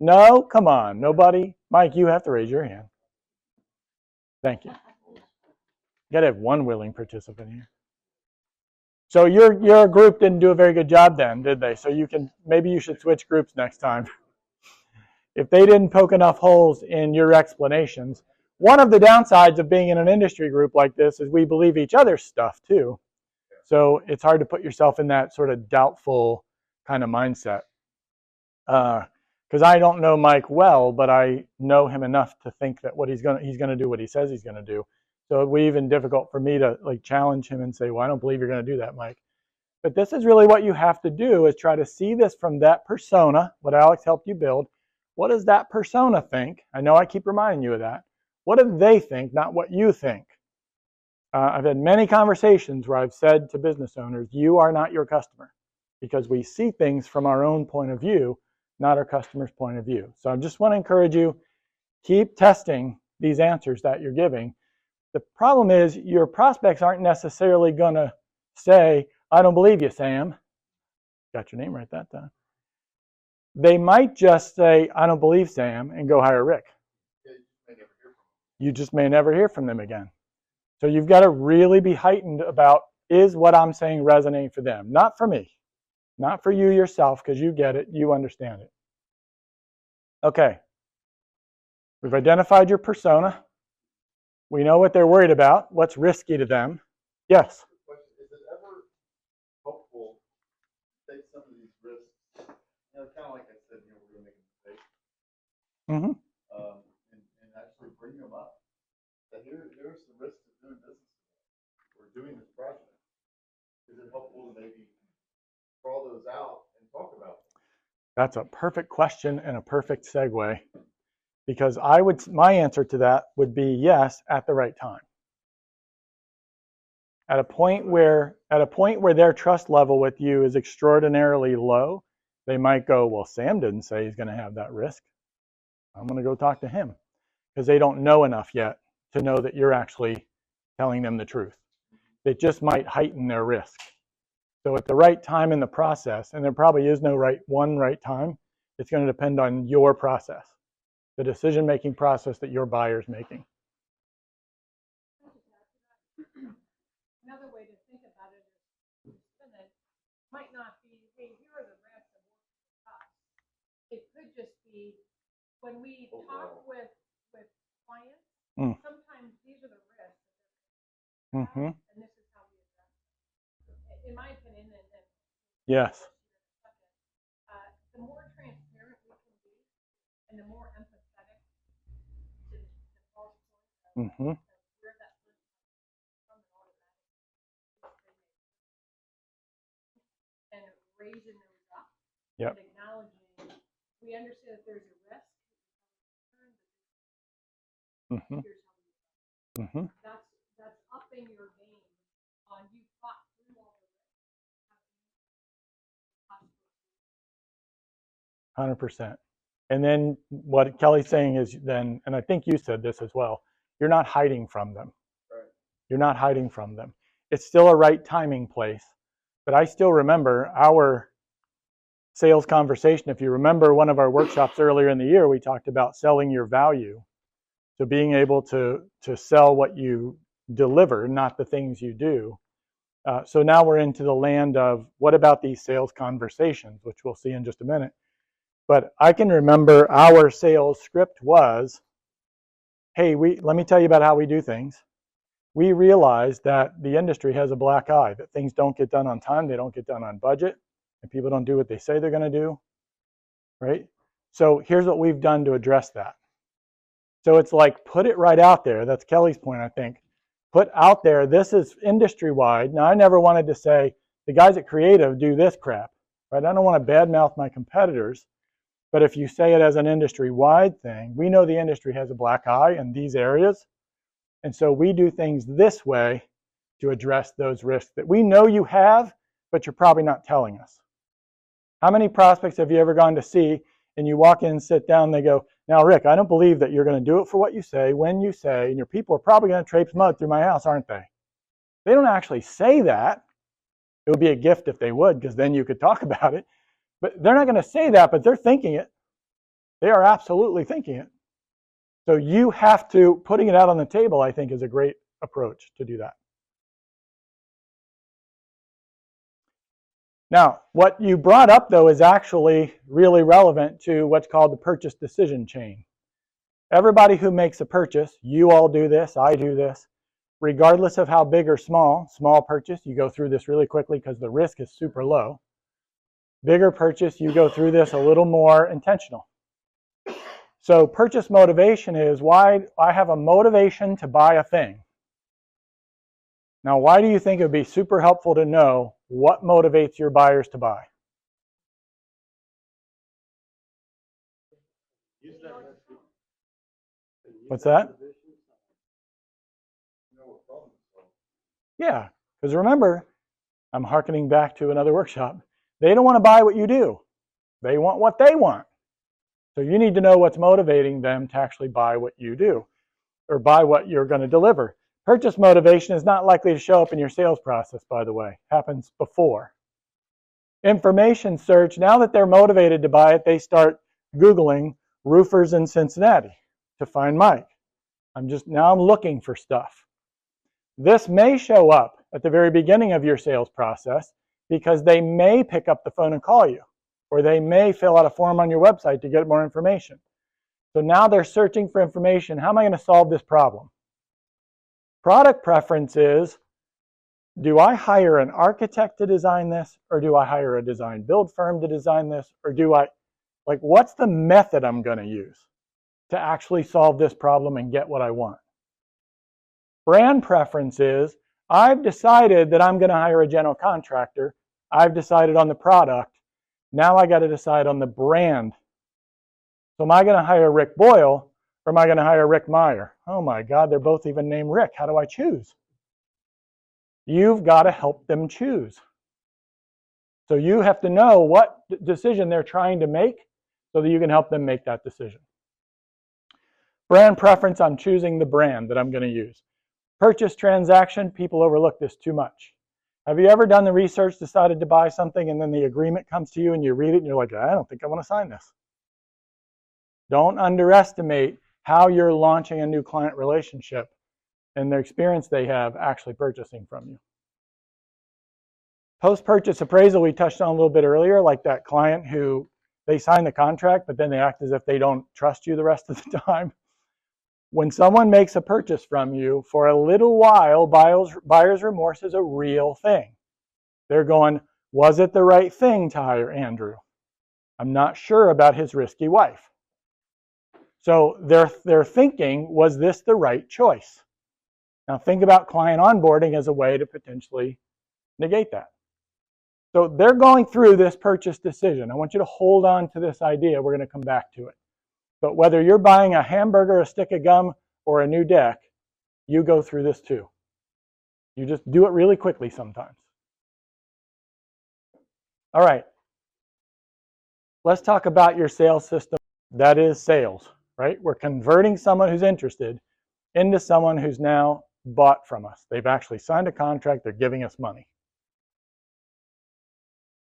No? Come on. Nobody? Mike, you have to raise your hand. Thank you. You got to have one willing participant here. So your group didn't do a very good job then, did they? So maybe you should switch groups next time. If they didn't poke enough holes in your explanations. One of the downsides of being in an industry group like this is we believe each other's stuff too. So it's hard to put yourself in that sort of doubtful kind of mindset. Because I don't know Mike well, but I know him enough to think that he's gonna do what he says he's gonna do. So it would be even difficult for me to challenge him and say, well, I don't believe you're gonna do that, Mike. But this is really what you have to do, is try to see this from that persona, what Alex helped you build. What does that persona think? I know I keep reminding you of that. What do they think, not what you think? I've had many conversations where I've said to business owners, you are not your customer, because we see things from our own point of view, not our customer's point of view. So I just want to encourage you, keep testing these answers that you're giving. The problem is your prospects aren't necessarily going to say, I don't believe you, Sam. Got your name right that time. They might just say, I don't believe Sam, and go hire Rick. You just may never hear from them again. So you've got to really be heightened about, is what I'm saying resonating for them? Not for me. Not for you yourself, because you get it, you understand it. Okay. We've identified your persona. We know what they're worried about, what's risky to them. Yes? Is it ever helpful to take some of these risks? Kind of like I said, we're going to make a mistake. Mm-hmm. And actually bring them up. That here's the risks of doing business or doing this project. Is it helpful to maybe crawl those out and talk about them? That's a perfect question and a perfect segue, because my answer to that would be yes, at the right time. At a point where their trust level with you is extraordinarily low, they might go, well, Sam didn't say he's going to have that risk. I'm going to go talk to him, because they don't know enough yet to know that you're actually telling them the truth. It just might heighten their risk. So at the right time in the process, and there probably is no right time, it's going to depend on your process, the decision-making process that your buyer's making. Another way to think about it is that it might not be, hey, here are the risks of working with us. It could just be when we talk with with clients, Mm. sometimes these are the risks. Mm-hmm. And this is how we address them. In my opinion, and Yes. the more transparent we can be, and the more empathetic to the Paul's point Mm-hmm. of where that person comes from and automatically and raising those up Yep. and acknowledging we understand that there's a risk. Mm-hmm. Here's how we do it. Mm-hmm. That's upping your game on you thought through all the risks. 100%. And then what Kelly's saying is then, and I think you said this as well, you're not hiding from them. Right. You're not hiding from them. It's still a right timing place. But I still remember our sales conversation. If you remember one of our workshops earlier in the year, we talked about selling your value. So being able to sell what you deliver, not the things you do. So now we're into the land of what about these sales conversations, which we'll see in just a minute. But I can remember our sales script was, hey, let me tell you about how we do things. We realize that the industry has a black eye, that things don't get done on time, they don't get done on budget, and people don't do what they say they're going to do, right? So here's what we've done to address that. So it's like, put it right out there. That's Kelly's point, I think. Put out there, this is industry-wide. Now, I never wanted to say, the guys at Creative do this crap, right? I don't want to badmouth my competitors. But if you say it as an industry-wide thing, we know the industry has a black eye in these areas. And so we do things this way to address those risks that we know you have, but you're probably not telling us. How many prospects have you ever gone to see and you walk in and sit down and they go, now, Rick, I don't believe that you're going to do it for what you say, when you say, and your people are probably going to traipse mud through my house, aren't they? They don't actually say that. It would be a gift if they would, because then you could talk about it. But they're not going to say that, but they're thinking it. They are absolutely thinking it. So you have to, putting it out on the table, I think, is a great approach to do that. Now, what you brought up, though, is actually really relevant to what's called the purchase decision chain. Everybody who makes a purchase, you all do this, I do this, regardless of how big or small purchase, you go through this really quickly because the risk is super low. Bigger purchase, you go through this a little more intentional. So purchase motivation is why I have a motivation to buy a thing. Now, why do you think it would be super helpful to know what motivates your buyers to buy? What's that? Yeah, because remember, I'm hearkening back to another workshop. They don't want to buy what you do. They want what they want. So you need to know what's motivating them to actually buy what you do or buy what you're going to deliver. Purchase motivation is not likely to show up in your sales process, by the way. Happens before. Information search, now that they're motivated to buy it, they start Googling roofers in Cincinnati to find Mike. I'm looking for stuff. This may show up at the very beginning of your sales process because they may pick up the phone and call you, or they may fill out a form on your website to get more information. So now they're searching for information. How am I going to solve this problem? Product preference is, do I hire an architect to design this, or do I hire a design build firm to design this, or what's the method I'm going to use to actually solve this problem and get what I want? Brand preference is, I've decided that I'm going to hire a general contractor. I've decided on the product. Now I got to decide on the brand. So am I going to hire Rick Boyle or am I going to hire Rick Meyer? Oh my God, they're both even named Rick. How do I choose? You've got to help them choose. So you have to know what decision they're trying to make so that you can help them make that decision. Brand preference, I'm choosing the brand that I'm going to use. Purchase transaction, people overlook this too much. Have you ever done the research, decided to buy something, and then the agreement comes to you and you read it and you're like, I don't think I want to sign this. Don't underestimate how you're launching a new client relationship and the experience they have actually purchasing from you. Post-purchase appraisal we touched on a little bit earlier, like that client who they sign the contract, but then they act as if they don't trust you the rest of the time. when someone makes a purchase from you, for a little while, buyer's remorse is a real thing. They're going, was it the right thing to hire Andrew? I'm not sure about his risky wife. So they're thinking, was this the right choice? Now think about client onboarding as a way to potentially negate that. So they're going through this purchase decision. I want you to hold on to this idea. We're going to come back to it. But whether you're buying a hamburger, a stick of gum, or a new deck, you go through this too. You just do it really quickly sometimes. All right. Let's talk about your sales system. That is sales, right? We're converting someone who's interested into someone who's now bought from us. They've actually signed a contract. They're giving us money.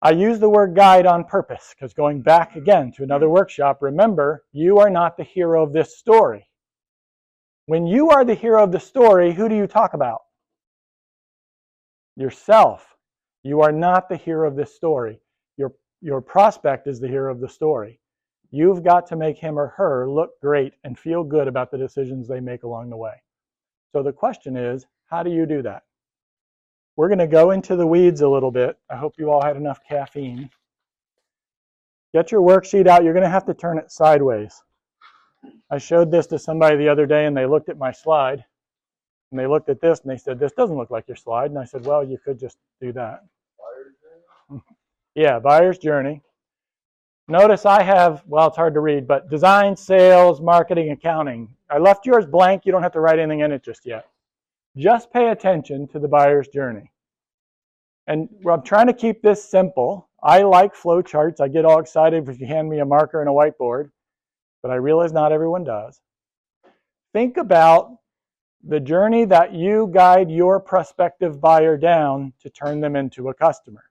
I use the word guide on purpose because going back again to another workshop, remember, you are not the hero of this story. When you are the hero of the story, who do you talk about? Yourself. You are not the hero of this story. Your prospect is the hero of the story. You've got to make him or her look great and feel good about the decisions they make along the way. So the question is, how do you do that? We're going to go into the weeds a little bit. I hope you all had enough caffeine. Get your worksheet out. You're going to have to turn it sideways. I showed this to somebody the other day, and they looked at my slide. And they looked at this, and they said, this doesn't look like your slide. And I said, well, you could just do that. Yeah, buyer's journey. Notice I have, well, it's hard to read, but design, sales, marketing, accounting. I left yours blank. You don't have to write anything in it just yet. Just pay attention to the buyer's journey. And I'm trying to keep this simple. I like flow charts. I get all excited if you hand me a marker and a whiteboard, but I realize not everyone does. Think about the journey that you guide your prospective buyer down to turn them into a customer.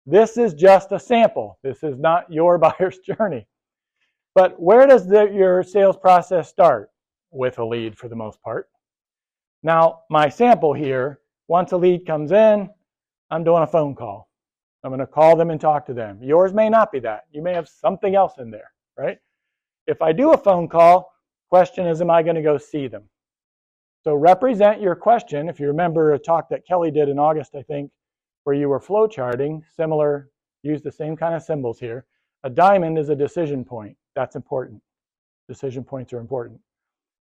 This is just a sample. This is not your buyer's journey. But where does your sales process start? With a lead for the most part. Now, my sample here, once a lead comes in, I'm doing a phone call. I'm going to call them and talk to them. Yours may not be that. You may have something else in there, right? If I do a phone call, question is, am I going to go see them? So represent your question. If you remember a talk that Kelly did in August, I think, where you were flow charting, similar, use the same kind of symbols here. A diamond is a decision point. That's important. Decision points are important.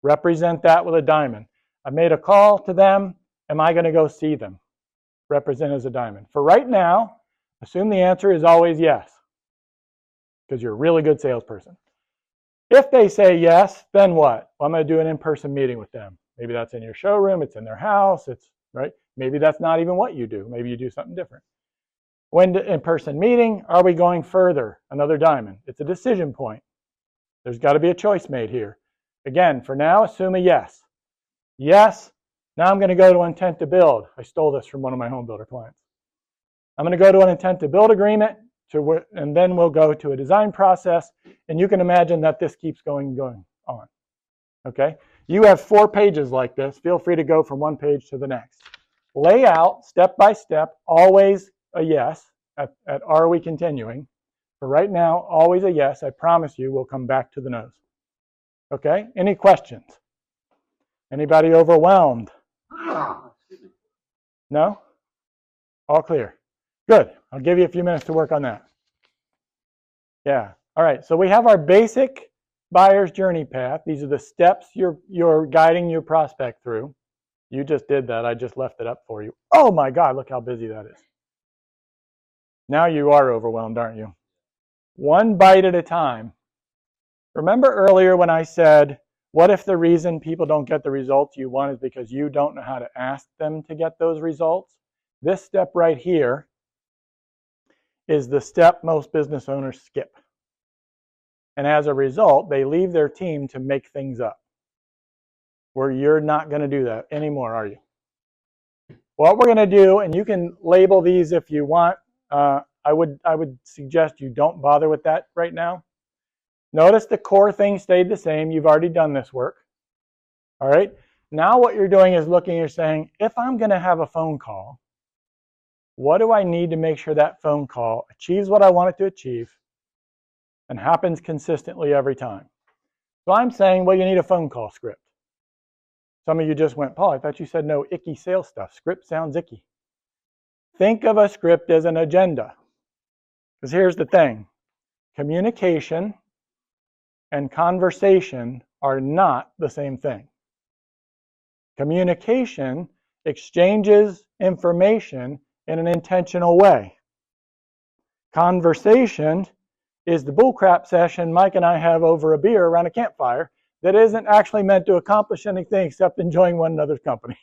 Represent that with a diamond. I made a call to them. Am I going to go see them? Represent as a diamond. For right now, assume the answer is always yes, because you're a really good salesperson. If they say yes, then what? Well, I'm going to do an in-person meeting with them. Maybe that's in your showroom. It's in their house. It's right. Maybe that's not even what you do. Maybe you do something different. When in-person meeting, are we going further? Another diamond. It's a decision point. There's got to be a choice made here. Again, for now, assume a yes. Yes. Now I'm going to go to intent to build. I stole this from one of my home builder clients. I'm going to go to an intent to build agreement, and then we'll go to a design process. And you can imagine that this keeps going on. Okay? You have 4 pages like this. Feel free to go from one page to the next. Lay out step by step, always a yes at are we continuing. For right now, always a yes. I promise you we'll come back to the no's. Okay? Any questions? Anybody overwhelmed? No? All clear. Good. I'll give you a few minutes to work on that. Yeah. All right. So we have our basic buyer's journey path. These are the steps you're guiding your prospect through. You just did that. I just left it up for you. Oh my God, look how busy that is. Now you are overwhelmed, aren't you? One bite at a time. Remember earlier when I said, what if the reason people don't get the results you want is because you don't know how to ask them to get those results? This step right here is the step most business owners skip. And as a result, they leave their team to make things up. Where you're not going to do that anymore, are you? What we're going to do, and you can label these if you want. I would suggest you don't bother with that right now. Notice the core thing stayed the same. You've already done this work. All right. Now what you're doing is looking, you're saying, if I'm going to have a phone call, what do I need to make sure that phone call achieves what I want it to achieve and happens consistently every time? So I'm saying, well, you need a phone call script. Some of you just went, Paul, I thought you said no icky sales stuff. Script sounds icky. Think of a script as an agenda. Because here's the thing. Communication and conversation are not the same thing. Communication exchanges information in an intentional way. Conversation is the bullcrap session Mike and I have over a beer around a campfire that isn't actually meant to accomplish anything except enjoying one another's company.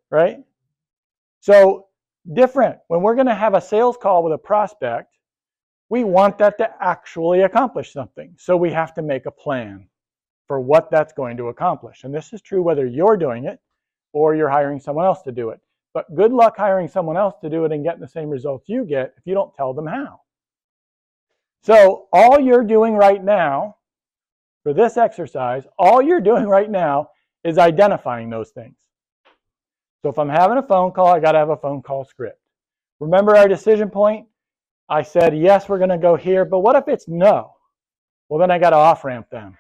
Right? So, different. When we're going to have a sales call with a prospect, we want that to actually accomplish something. So we have to make a plan for what that's going to accomplish. And this is true whether you're doing it or you're hiring someone else to do it. But good luck hiring someone else to do it and getting the same results you get if you don't tell them how. So all you're doing right now for this exercise, all you're doing right now is identifying those things. So if I'm having a phone call, I got to have a phone call script. Remember our decision point? I said, yes, we're going to go here, but what if it's no? Well, then I got to off-ramp them.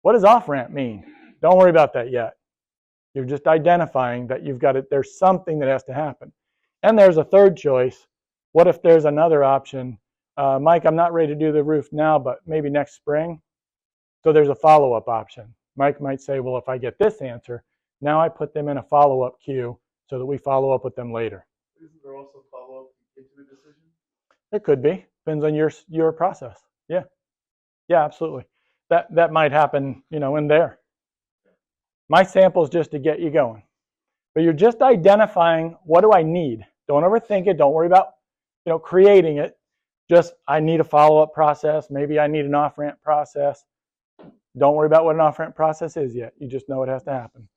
What does off-ramp mean? Don't worry about that yet. You're just identifying that you've got it. There's something that has to happen. And there's a third choice. What if there's another option? Mike, I'm not ready to do the roof now, but maybe next spring. So there's a follow-up option. Mike might say, well, if I get this answer, now I put them in a follow-up queue so that we follow up with them later. Isn't there also follow-up into a decision? It could be. Depends on your process. Yeah. Yeah, absolutely. That might happen, in there. My sample is just to get you going. But you're just identifying, what do I need? Don't overthink it. Don't worry about, creating it. Just, I need a follow-up process. Maybe I need an off-ramp process. Don't worry about what an off-ramp process is yet. You just know it has to happen.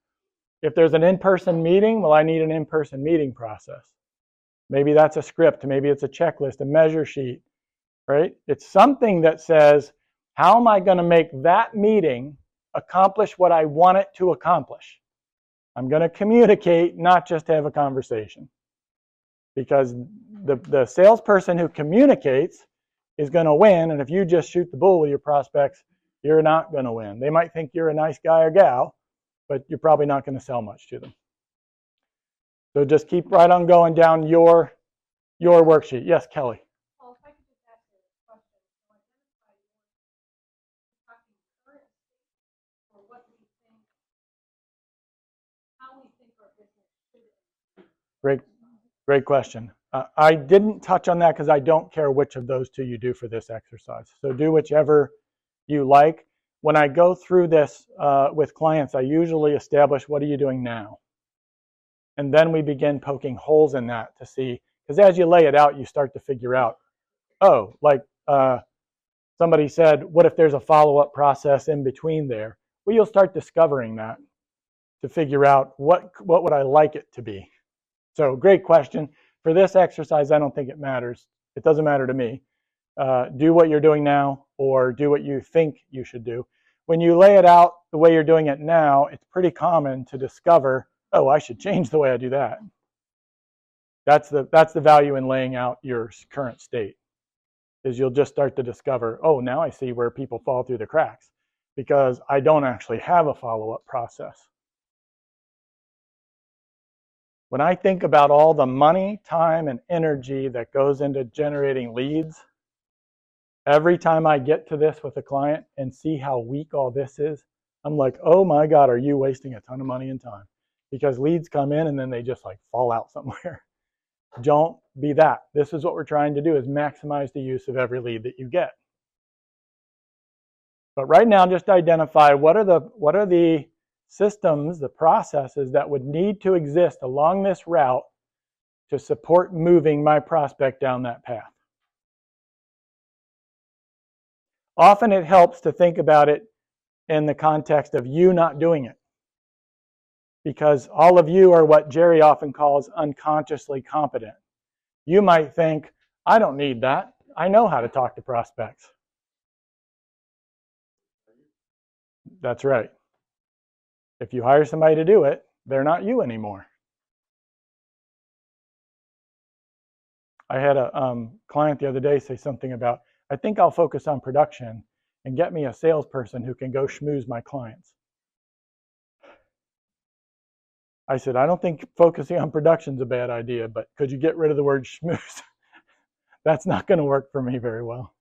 If there's an in-person meeting, well, I need an in-person meeting process. Maybe that's a script. Maybe it's a checklist, a measure sheet, right? It's something that says, how am I going to make that meeting accomplish what I want it to accomplish? I'm going to communicate, not just have a conversation. Because the salesperson who communicates is going to win, and if you just shoot the bull with your prospects, you're not going to win. They might think you're a nice guy or gal, but you're probably not going to sell much to them. So just keep right on going down your worksheet. Yes, Kelly. Well, if I could just ask you a question, so identify talking current state or what we think, how we think our business should. Great question. I didn't touch on that because I don't care which of those two you do for this exercise. So do whichever you like. When I go through this with clients, I usually establish, what are you doing now? And then we begin poking holes in that to see, because as you lay it out, you start to figure out, like somebody said, what if there's a follow-up process in between there? Well, you'll start discovering that to figure out what would I like it to be. So great question. For this exercise, I don't think it matters. It doesn't matter to me. Do what you're doing now or do what you think you should do. When you lay it out the way you're doing it now, it's pretty common to discover, I should change the way I do that. That's the value in laying out your current state, is you'll just start to discover, now I see where people fall through the cracks because I don't actually have a follow-up process. When I think about all the money, time, and energy that goes into generating leads, every time I get to this with a client and see how weak all this is, I'm like, oh my God, are you wasting a ton of money and time? Because leads come in and then they just fall out somewhere. Don't be that. This is what we're trying to do, is maximize the use of every lead that you get. But right now, just identify what are the systems, the processes that would need to exist along this route to support moving my prospect down that path. Often it helps to think about it in the context of you not doing it, because all of you are what Jerry often calls unconsciously competent. You might think, I don't need that. I know how to talk to prospects. That's right. If you hire somebody to do it, they're not you anymore. I had a client the other day say something about, I think I'll focus on production and get me a salesperson who can go schmooze my clients. I said, I don't think focusing on production is a bad idea, but could you get rid of the word schmooze? That's not going to work for me very well.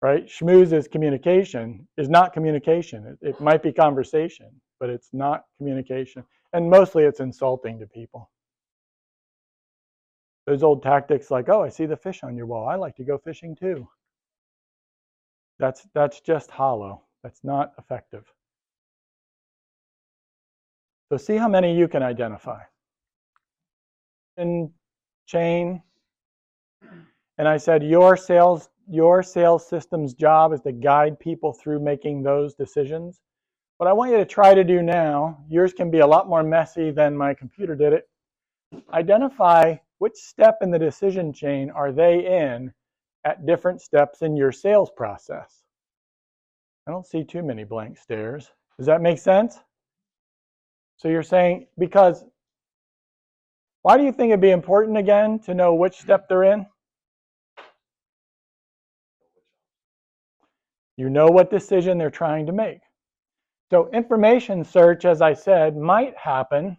Right? Schmooze is communication, is not communication. It might be conversation, but it's not communication. And mostly it's insulting to people. Those old tactics like, oh, I see the fish on your wall. I like to go fishing too. That's just hollow. That's not effective. So see how many you can identify. In chain. And I said your sales system's job is to guide people through making those decisions. What I want you to try to do now, yours can be a lot more messy than my computer did it. Identify which step in the decision chain are they in at different steps in your sales process. I don't see too many blank stares. Does that make sense? So you're saying, because, why do you think it'd be important again to know which step they're in? You know what decision they're trying to make. So information search, as I said, might happen.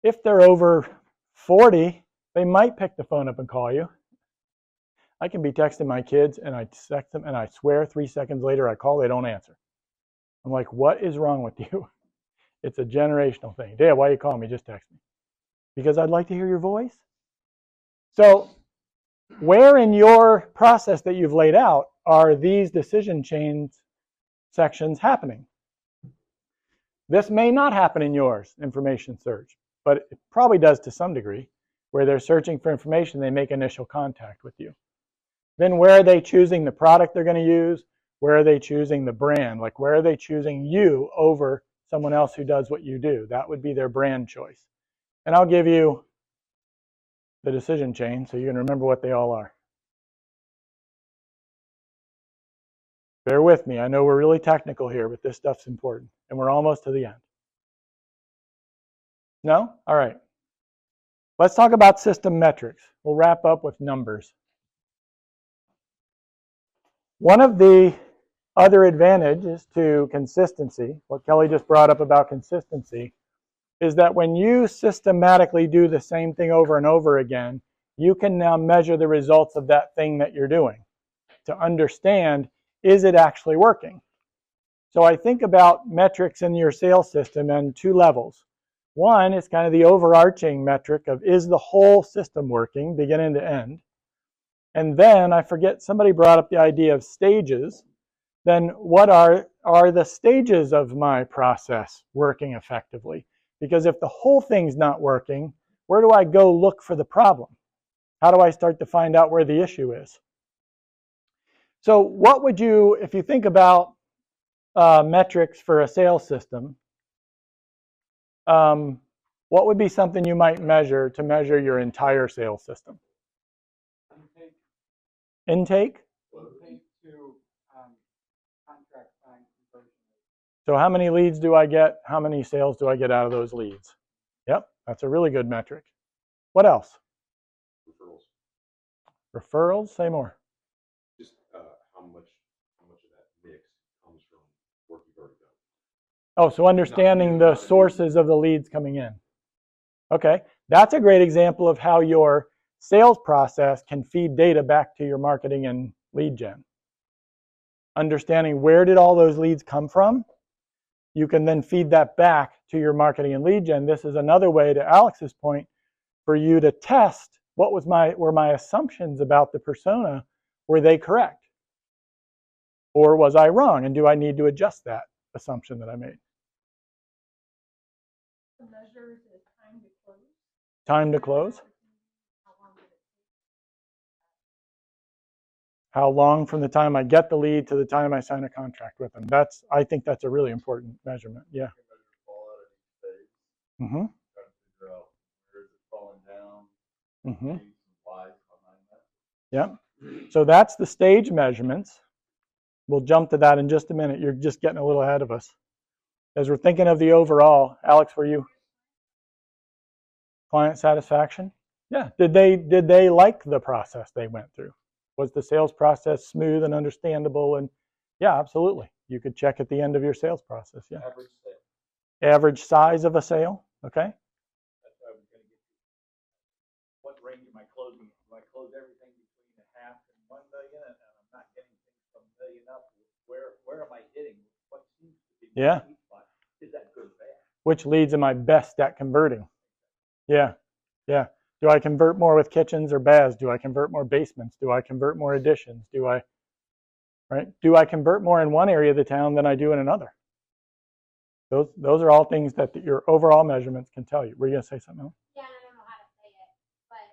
If they're over 40, they might pick the phone up and call you. I can be texting my kids and I text them and I swear 3 seconds later I call, they don't answer. I'm like, what is wrong with you? It's a generational thing. Dad, why are you calling me? Just text me. Because I'd like to hear your voice. So where in your process that you've laid out are these decision chains sections happening? This may not happen in yours, information search, but it probably does to some degree. Where they're searching for information, they make initial contact with you. Then where are they choosing the product they're going to use? Where are they choosing the brand? Like where are they choosing you over someone else who does what you do? That would be their brand choice. And I'll give you the decision chain so you can remember what they all are. Bear with me. I know we're really technical here, but this stuff's important. And we're almost to the end. No? All right. Let's talk about system metrics. We'll wrap up with numbers. One of the other advantages to consistency, what Kelly just brought up about consistency, is that when you systematically do the same thing over and over again, you can now measure the results of that thing that you're doing to understand, is it actually working? So I think about metrics in your sales system on two levels. One is kind of the overarching metric of, is the whole system working, beginning to end? And then, I forget, somebody brought up the idea of stages. Then what are the stages of my process working effectively? Because if the whole thing's not working, where do I go look for the problem? How do I start to find out where the issue is? So what would you, if you think about metrics for a sales system, what would be something you might measure to measure your entire sales system? Intake? Intake to contract sign conversion. So how many leads do I get? How many sales do I get out of those leads? Yep, that's a really good metric. What else? Referrals. Referrals? Say more. Just how much of that mix comes from work you've already done. Oh, so understanding the sources of the leads coming in. Okay, that's a great example of how your sales process can feed data back to your marketing and lead gen. Understanding where did all those leads come from, you can then feed that back to your marketing and lead gen. This is another way, to Alex's point, for you to test what was were my assumptions about the persona, were they correct? Or was I wrong, and do I need to adjust that assumption that I made? The measures is time to close. Time to close? How long did it take? How long from the time I get the lead to the time I sign a contract with them? I think that's a really important measurement. Yeah. Mm-hmm. Trying to figure out where is it falling down. Mm-hmm. Why behind that. Yep. So that's the stage measurements. We'll jump to that in just a minute. You're just getting a little ahead of us. As we're thinking of the overall, Alex, were you? Client satisfaction? Yeah. Did they like the process they went through? Was the sales process smooth and understandable? And yeah, absolutely. You could check at the end of your sales process. Yeah. Average sale. Average size of a sale, okay? That's what I was gonna get to. What range am I closing? Do I close everything between a half and 1 million, and I'm not getting things from a million up? Where am I hitting? What seems to be Yeah. the sweet spot? Is that good or bad? Which leads am I best at converting? Yeah, yeah. Do I convert more with kitchens or baths? Do I convert more basements? Do I convert more additions? Do I convert more in one area of the town than I do in another? Those are all things that your overall measurements can tell you. Were you gonna say something else? Yeah, and I don't know how to say it, but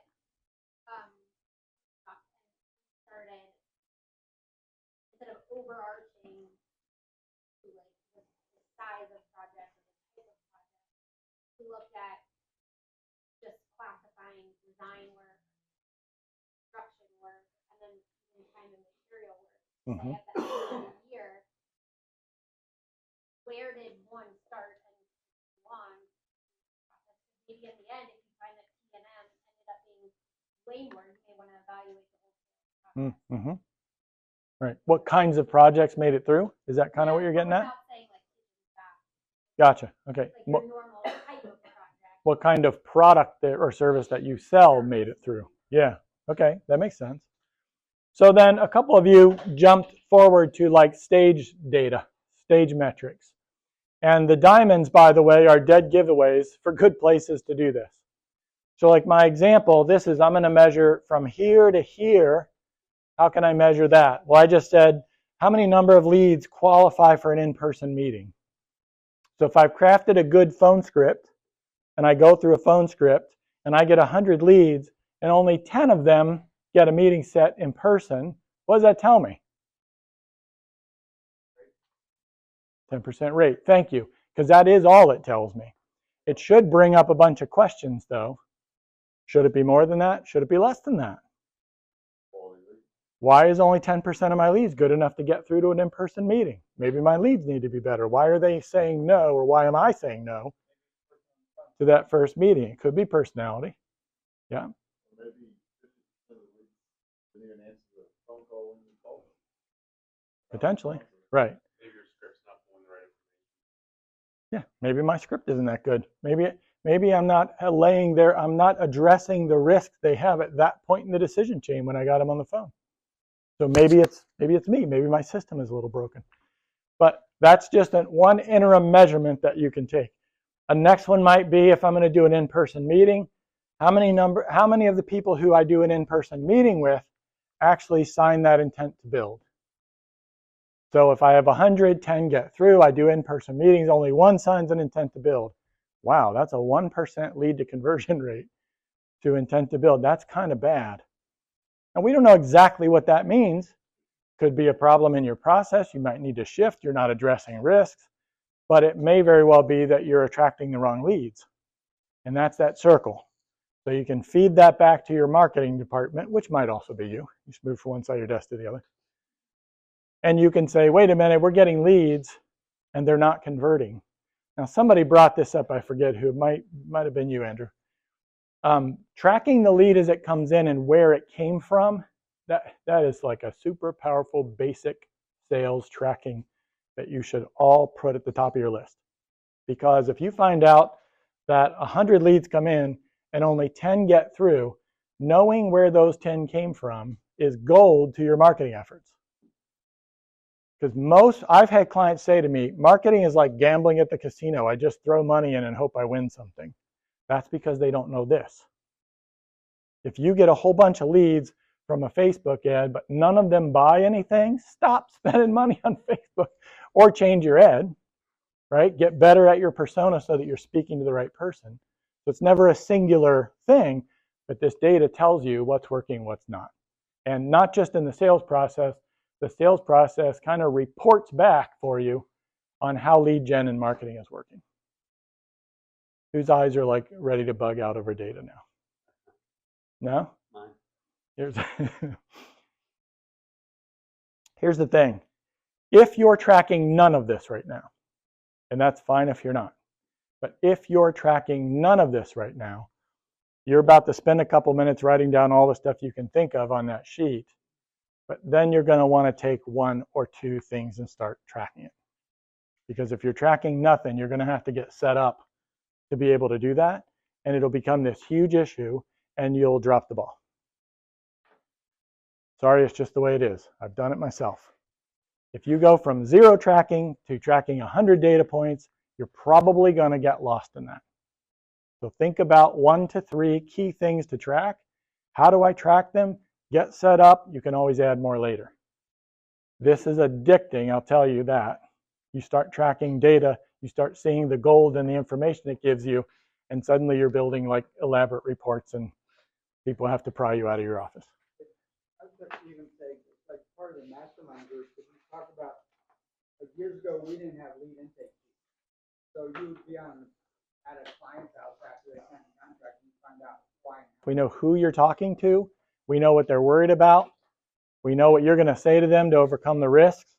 started instead of overarching to like the size of project or the type of project, we looked at just classifying design work, construction work, and then even time and material work. Say at the end of the year, where did one start and one process? Maybe at the end, if you find that T&M ended up being way more, you may want to evaluate the whole process. Mm-hmm. Right. What kinds of projects made it through? Is that kind of what you're getting at? Saying, like, Gotcha. Okay. like your normal type of project. What kind of product or service that you sell made it through? Yeah. Okay. That makes sense. So then a couple of you jumped forward to like stage data, stage metrics. And the diamonds, by the way, are dead giveaways for good places to do this. So like my example, this is I'm going to measure from here to here. How can I measure that? Well, I just said, how many number of leads qualify for an in-person meeting? So if I've crafted a good phone script, and I go through a phone script, and I get 100 leads, and only 10 of them get a meeting set in person, what does that tell me? 10% rate. Thank you. Because that is all it tells me. It should bring up a bunch of questions, though. Should it be more than that? Should it be less than that? Why is only 10% of my leads good enough to get through to an in-person meeting? Maybe my leads need to be better. Why are they saying no, or why am I saying no to that first meeting? It could be personality. Yeah. Maybe 50% of the leads didn't even answer the phone call when you called them. Potentially. Right. Maybe your script's not pulling the right information. Yeah. Maybe my script isn't that good. Maybe I'm not I'm not addressing the risk they have at that point in the decision chain when I got them on the phone. So maybe it's me. Maybe my system is a little broken. But that's just one interim measurement that you can take. A next one might be if I'm going to do an in-person meeting, how many of the people who I do an in-person meeting with actually sign that intent to build? So if I have 100, 10 get through, I do in-person meetings, only one signs an intent to build. Wow, that's a 1% lead to conversion rate to intent to build. That's kind of bad. And we don't know exactly what that means. Could be a problem in your process. You might need to shift. You're not addressing risks. But it may very well be that you're attracting the wrong leads. And that's that circle. So you can feed that back to your marketing department, which might also be you. You just move from one side of your desk to the other. And you can say, wait a minute, we're getting leads and they're not converting. Now, somebody brought this up. I forget who. It might have been you, Andrew. Tracking the lead as it comes in and where it came from, that is like a super powerful basic sales tracking that you should all put at the top of your list. Because if you find out that 100 leads come in and only 10 get through, knowing where those 10 came from is gold to your marketing efforts. Because I've had clients say to me, marketing is like gambling at the casino. I just throw money in and hope I win something. That's because they don't know this. If you get a whole bunch of leads from a Facebook ad, but none of them buy anything, stop spending money on Facebook or change your ad, right? Get better at your persona so that you're speaking to the right person. So it's never a singular thing, but this data tells you what's working, what's not. And not just in the sales process kind of reports back for you on how lead gen and marketing is working. Whose eyes are like ready to bug out over data now? No? Mine. Here's the thing. If you're tracking none of this right now, and that's fine if you're not, but if you're tracking none of this right now, you're about to spend a couple minutes writing down all the stuff you can think of on that sheet, but then you're going to want to take one or two things and start tracking it. Because if you're tracking nothing, you're going to have to get set up to be able to do that. And it'll become this huge issue and you'll drop the ball. Sorry, it's just the way it is. I've done it myself. If you go from 0 tracking to tracking 100 data points, you're probably going to get lost in that. So think about 1 to 3 key things to track. How do I track them? Get set up. You can always add more later. This is addicting, I'll tell you that. You start tracking data, you start seeing the gold and the information it gives you, and suddenly you're building like elaborate reports and people have to pry you out of your office. I was just even say, like part of the mastermind group, if you talk about, like years ago, we didn't have lead intake. So you would be at a client's house after they signed the contract and you find out why. We know who you're talking to. We know what they're worried about. We know what you're going to say to them to overcome the risks.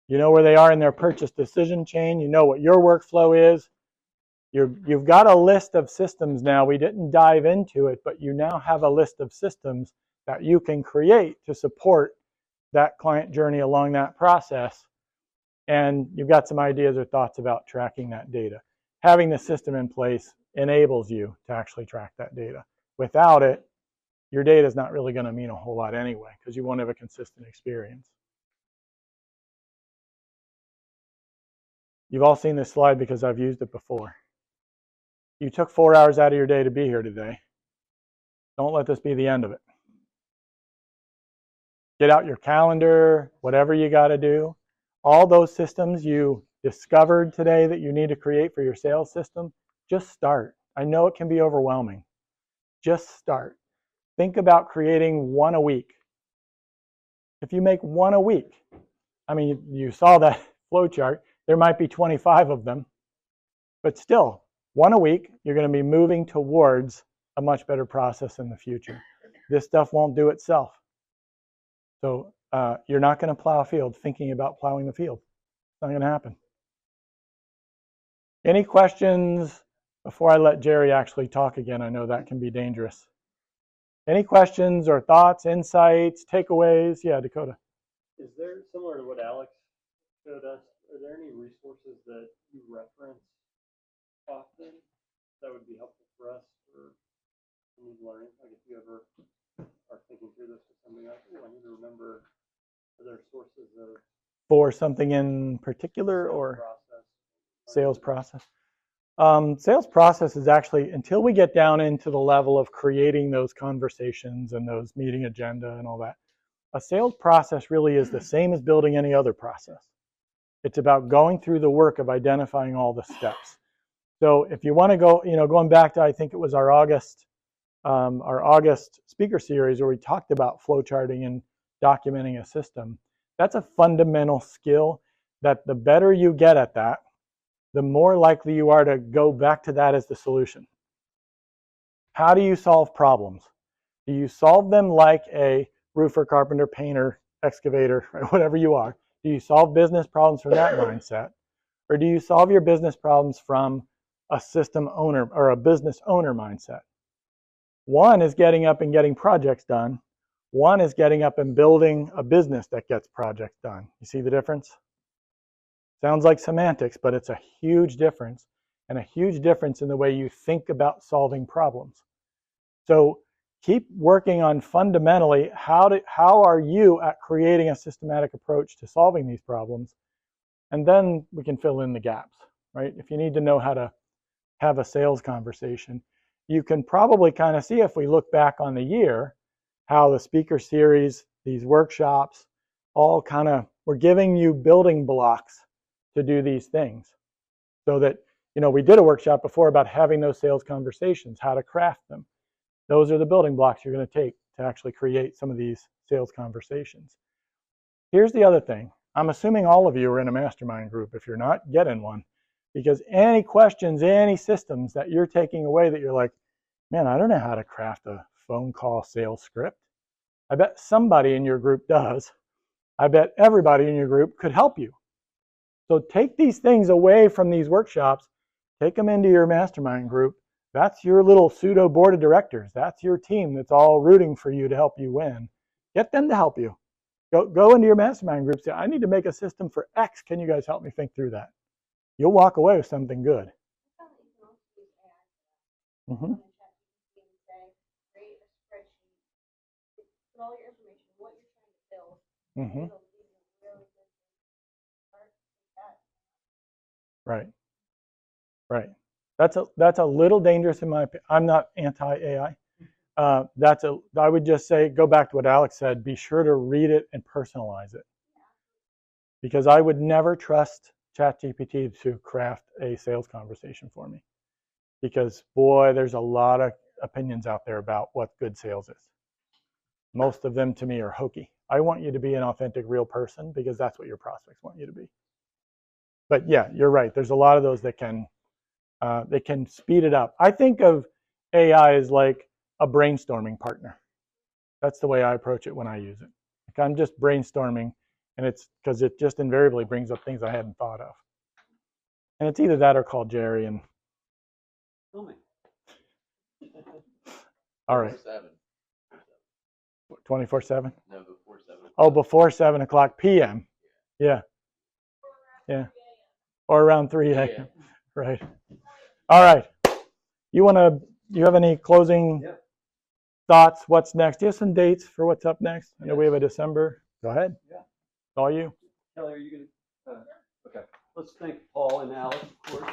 You know where they are in their purchase decision chain. You know what your workflow is. You've got a list of systems now. We didn't dive into it, but you now have a list of systems that you can create to support that client journey along that process. And you've got some ideas or thoughts about tracking that data. Having the system in place enables you to actually track that data. Without it, your data is not really going to mean a whole lot anyway, because you won't have a consistent experience. You've all seen this slide because I've used it before. You took 4 hours out of your day to be here today. Don't let this be the end of it. Get out your calendar, whatever you got to do. All those systems you discovered today that you need to create for your sales system, just start. I know it can be overwhelming. Just start. Think about creating 1 a week. If you make 1 a week, I mean, you saw that flow chart. There might be 25 of them, but still, 1 a week, you're going to be moving towards a much better process in the future. This stuff won't do itself. So you're not going to plow a field thinking about plowing the field. It's not going to happen. Any questions before I let Jerry actually talk again? I know that can be dangerous. Any questions or thoughts, insights, takeaways? Yeah, Dakota. Is there, similar to what Alex showed us, are there any resources that you reference often that would be helpful for us for learning? Like if you ever are thinking through this with somebody like, oh, I need to remember, are there sources of For something in particular or sales process? Sales process is actually, until we get down into the level of creating those conversations and those meeting agenda and all that, a sales process really is the same as building any other process. It's about going through the work of identifying all the steps. So if you want to go, going back to, I think it was our August speaker series where we talked about flowcharting and documenting a system, that's a fundamental skill that the better you get at that, the more likely you are to go back to that as the solution. How do you solve problems? Do you solve them like a roofer, carpenter, painter, excavator, whatever you are? Do you solve business problems from that mindset? Or do you solve your business problems from a system owner or a business owner mindset? One is getting up and getting projects done. One is getting up and building a business that gets projects done. You see the difference? Sounds like semantics, but it's a huge difference, and a huge difference in the way you think about solving problems. So keep working on fundamentally how are you at creating a systematic approach to solving these problems, and then we can fill in the gaps, right? If you need to know how to have a sales conversation, you can probably kind of see, if we look back on the year, how the speaker series, these workshops, all kind of were giving you building blocks to do these things. So that, we did a workshop before about having those sales conversations, how to craft them. Those are the building blocks you're going to take to actually create some of these sales conversations. Here's the other thing. I'm assuming all of you are in a mastermind group. If you're not, get in one. Because any questions, any systems that you're taking away that you're like, man, I don't know how to craft a phone call sales script. I bet somebody in your group does. I bet everybody in your group could help you. So take these things away from these workshops, take them into your mastermind group. That's your little pseudo board of directors. That's your team that's all rooting for you to help you win. Get them to help you. Go into your mastermind group, say, I need to make a system for X. Can you guys help me think through that? you'll walk away with something good. I found that you can also use AI for that. Mm-hmm. On the ChatGPT and say, create a spreadsheet, put all your information, what you're trying to build, Mm-hmm. and it'll give you a really good start with that. Right. Right. That's a little dangerous in my opinion. I'm not anti-AI. I would just say, go back to what Alex said, be sure to read it and personalize it. Because I would never trust ChatGPT to craft a sales conversation for me. Because boy, there's a lot of opinions out there about what good sales is. Most of them to me are hokey. I want you to be an authentic, real person because that's what your prospects want you to be. But yeah, you're right. There's a lot of those that can speed it up. I think of AI as like a brainstorming partner. That's the way I approach it when I use it. Like I'm just brainstorming, and it's because it just invariably brings up things I hadn't thought of. And it's either that or call Jerry and. All right. 24/7. No, before 7. Oh, before 7:00 p.m. Yeah. Yeah. Or around 3 a.m. Right. All right. You have any closing thoughts? What's next? Do you have some dates for what's up next? I know we have a December. Go ahead. Yeah. It's all you. Kelly, are you going to? Okay. Let's thank Paul and Alex, of course.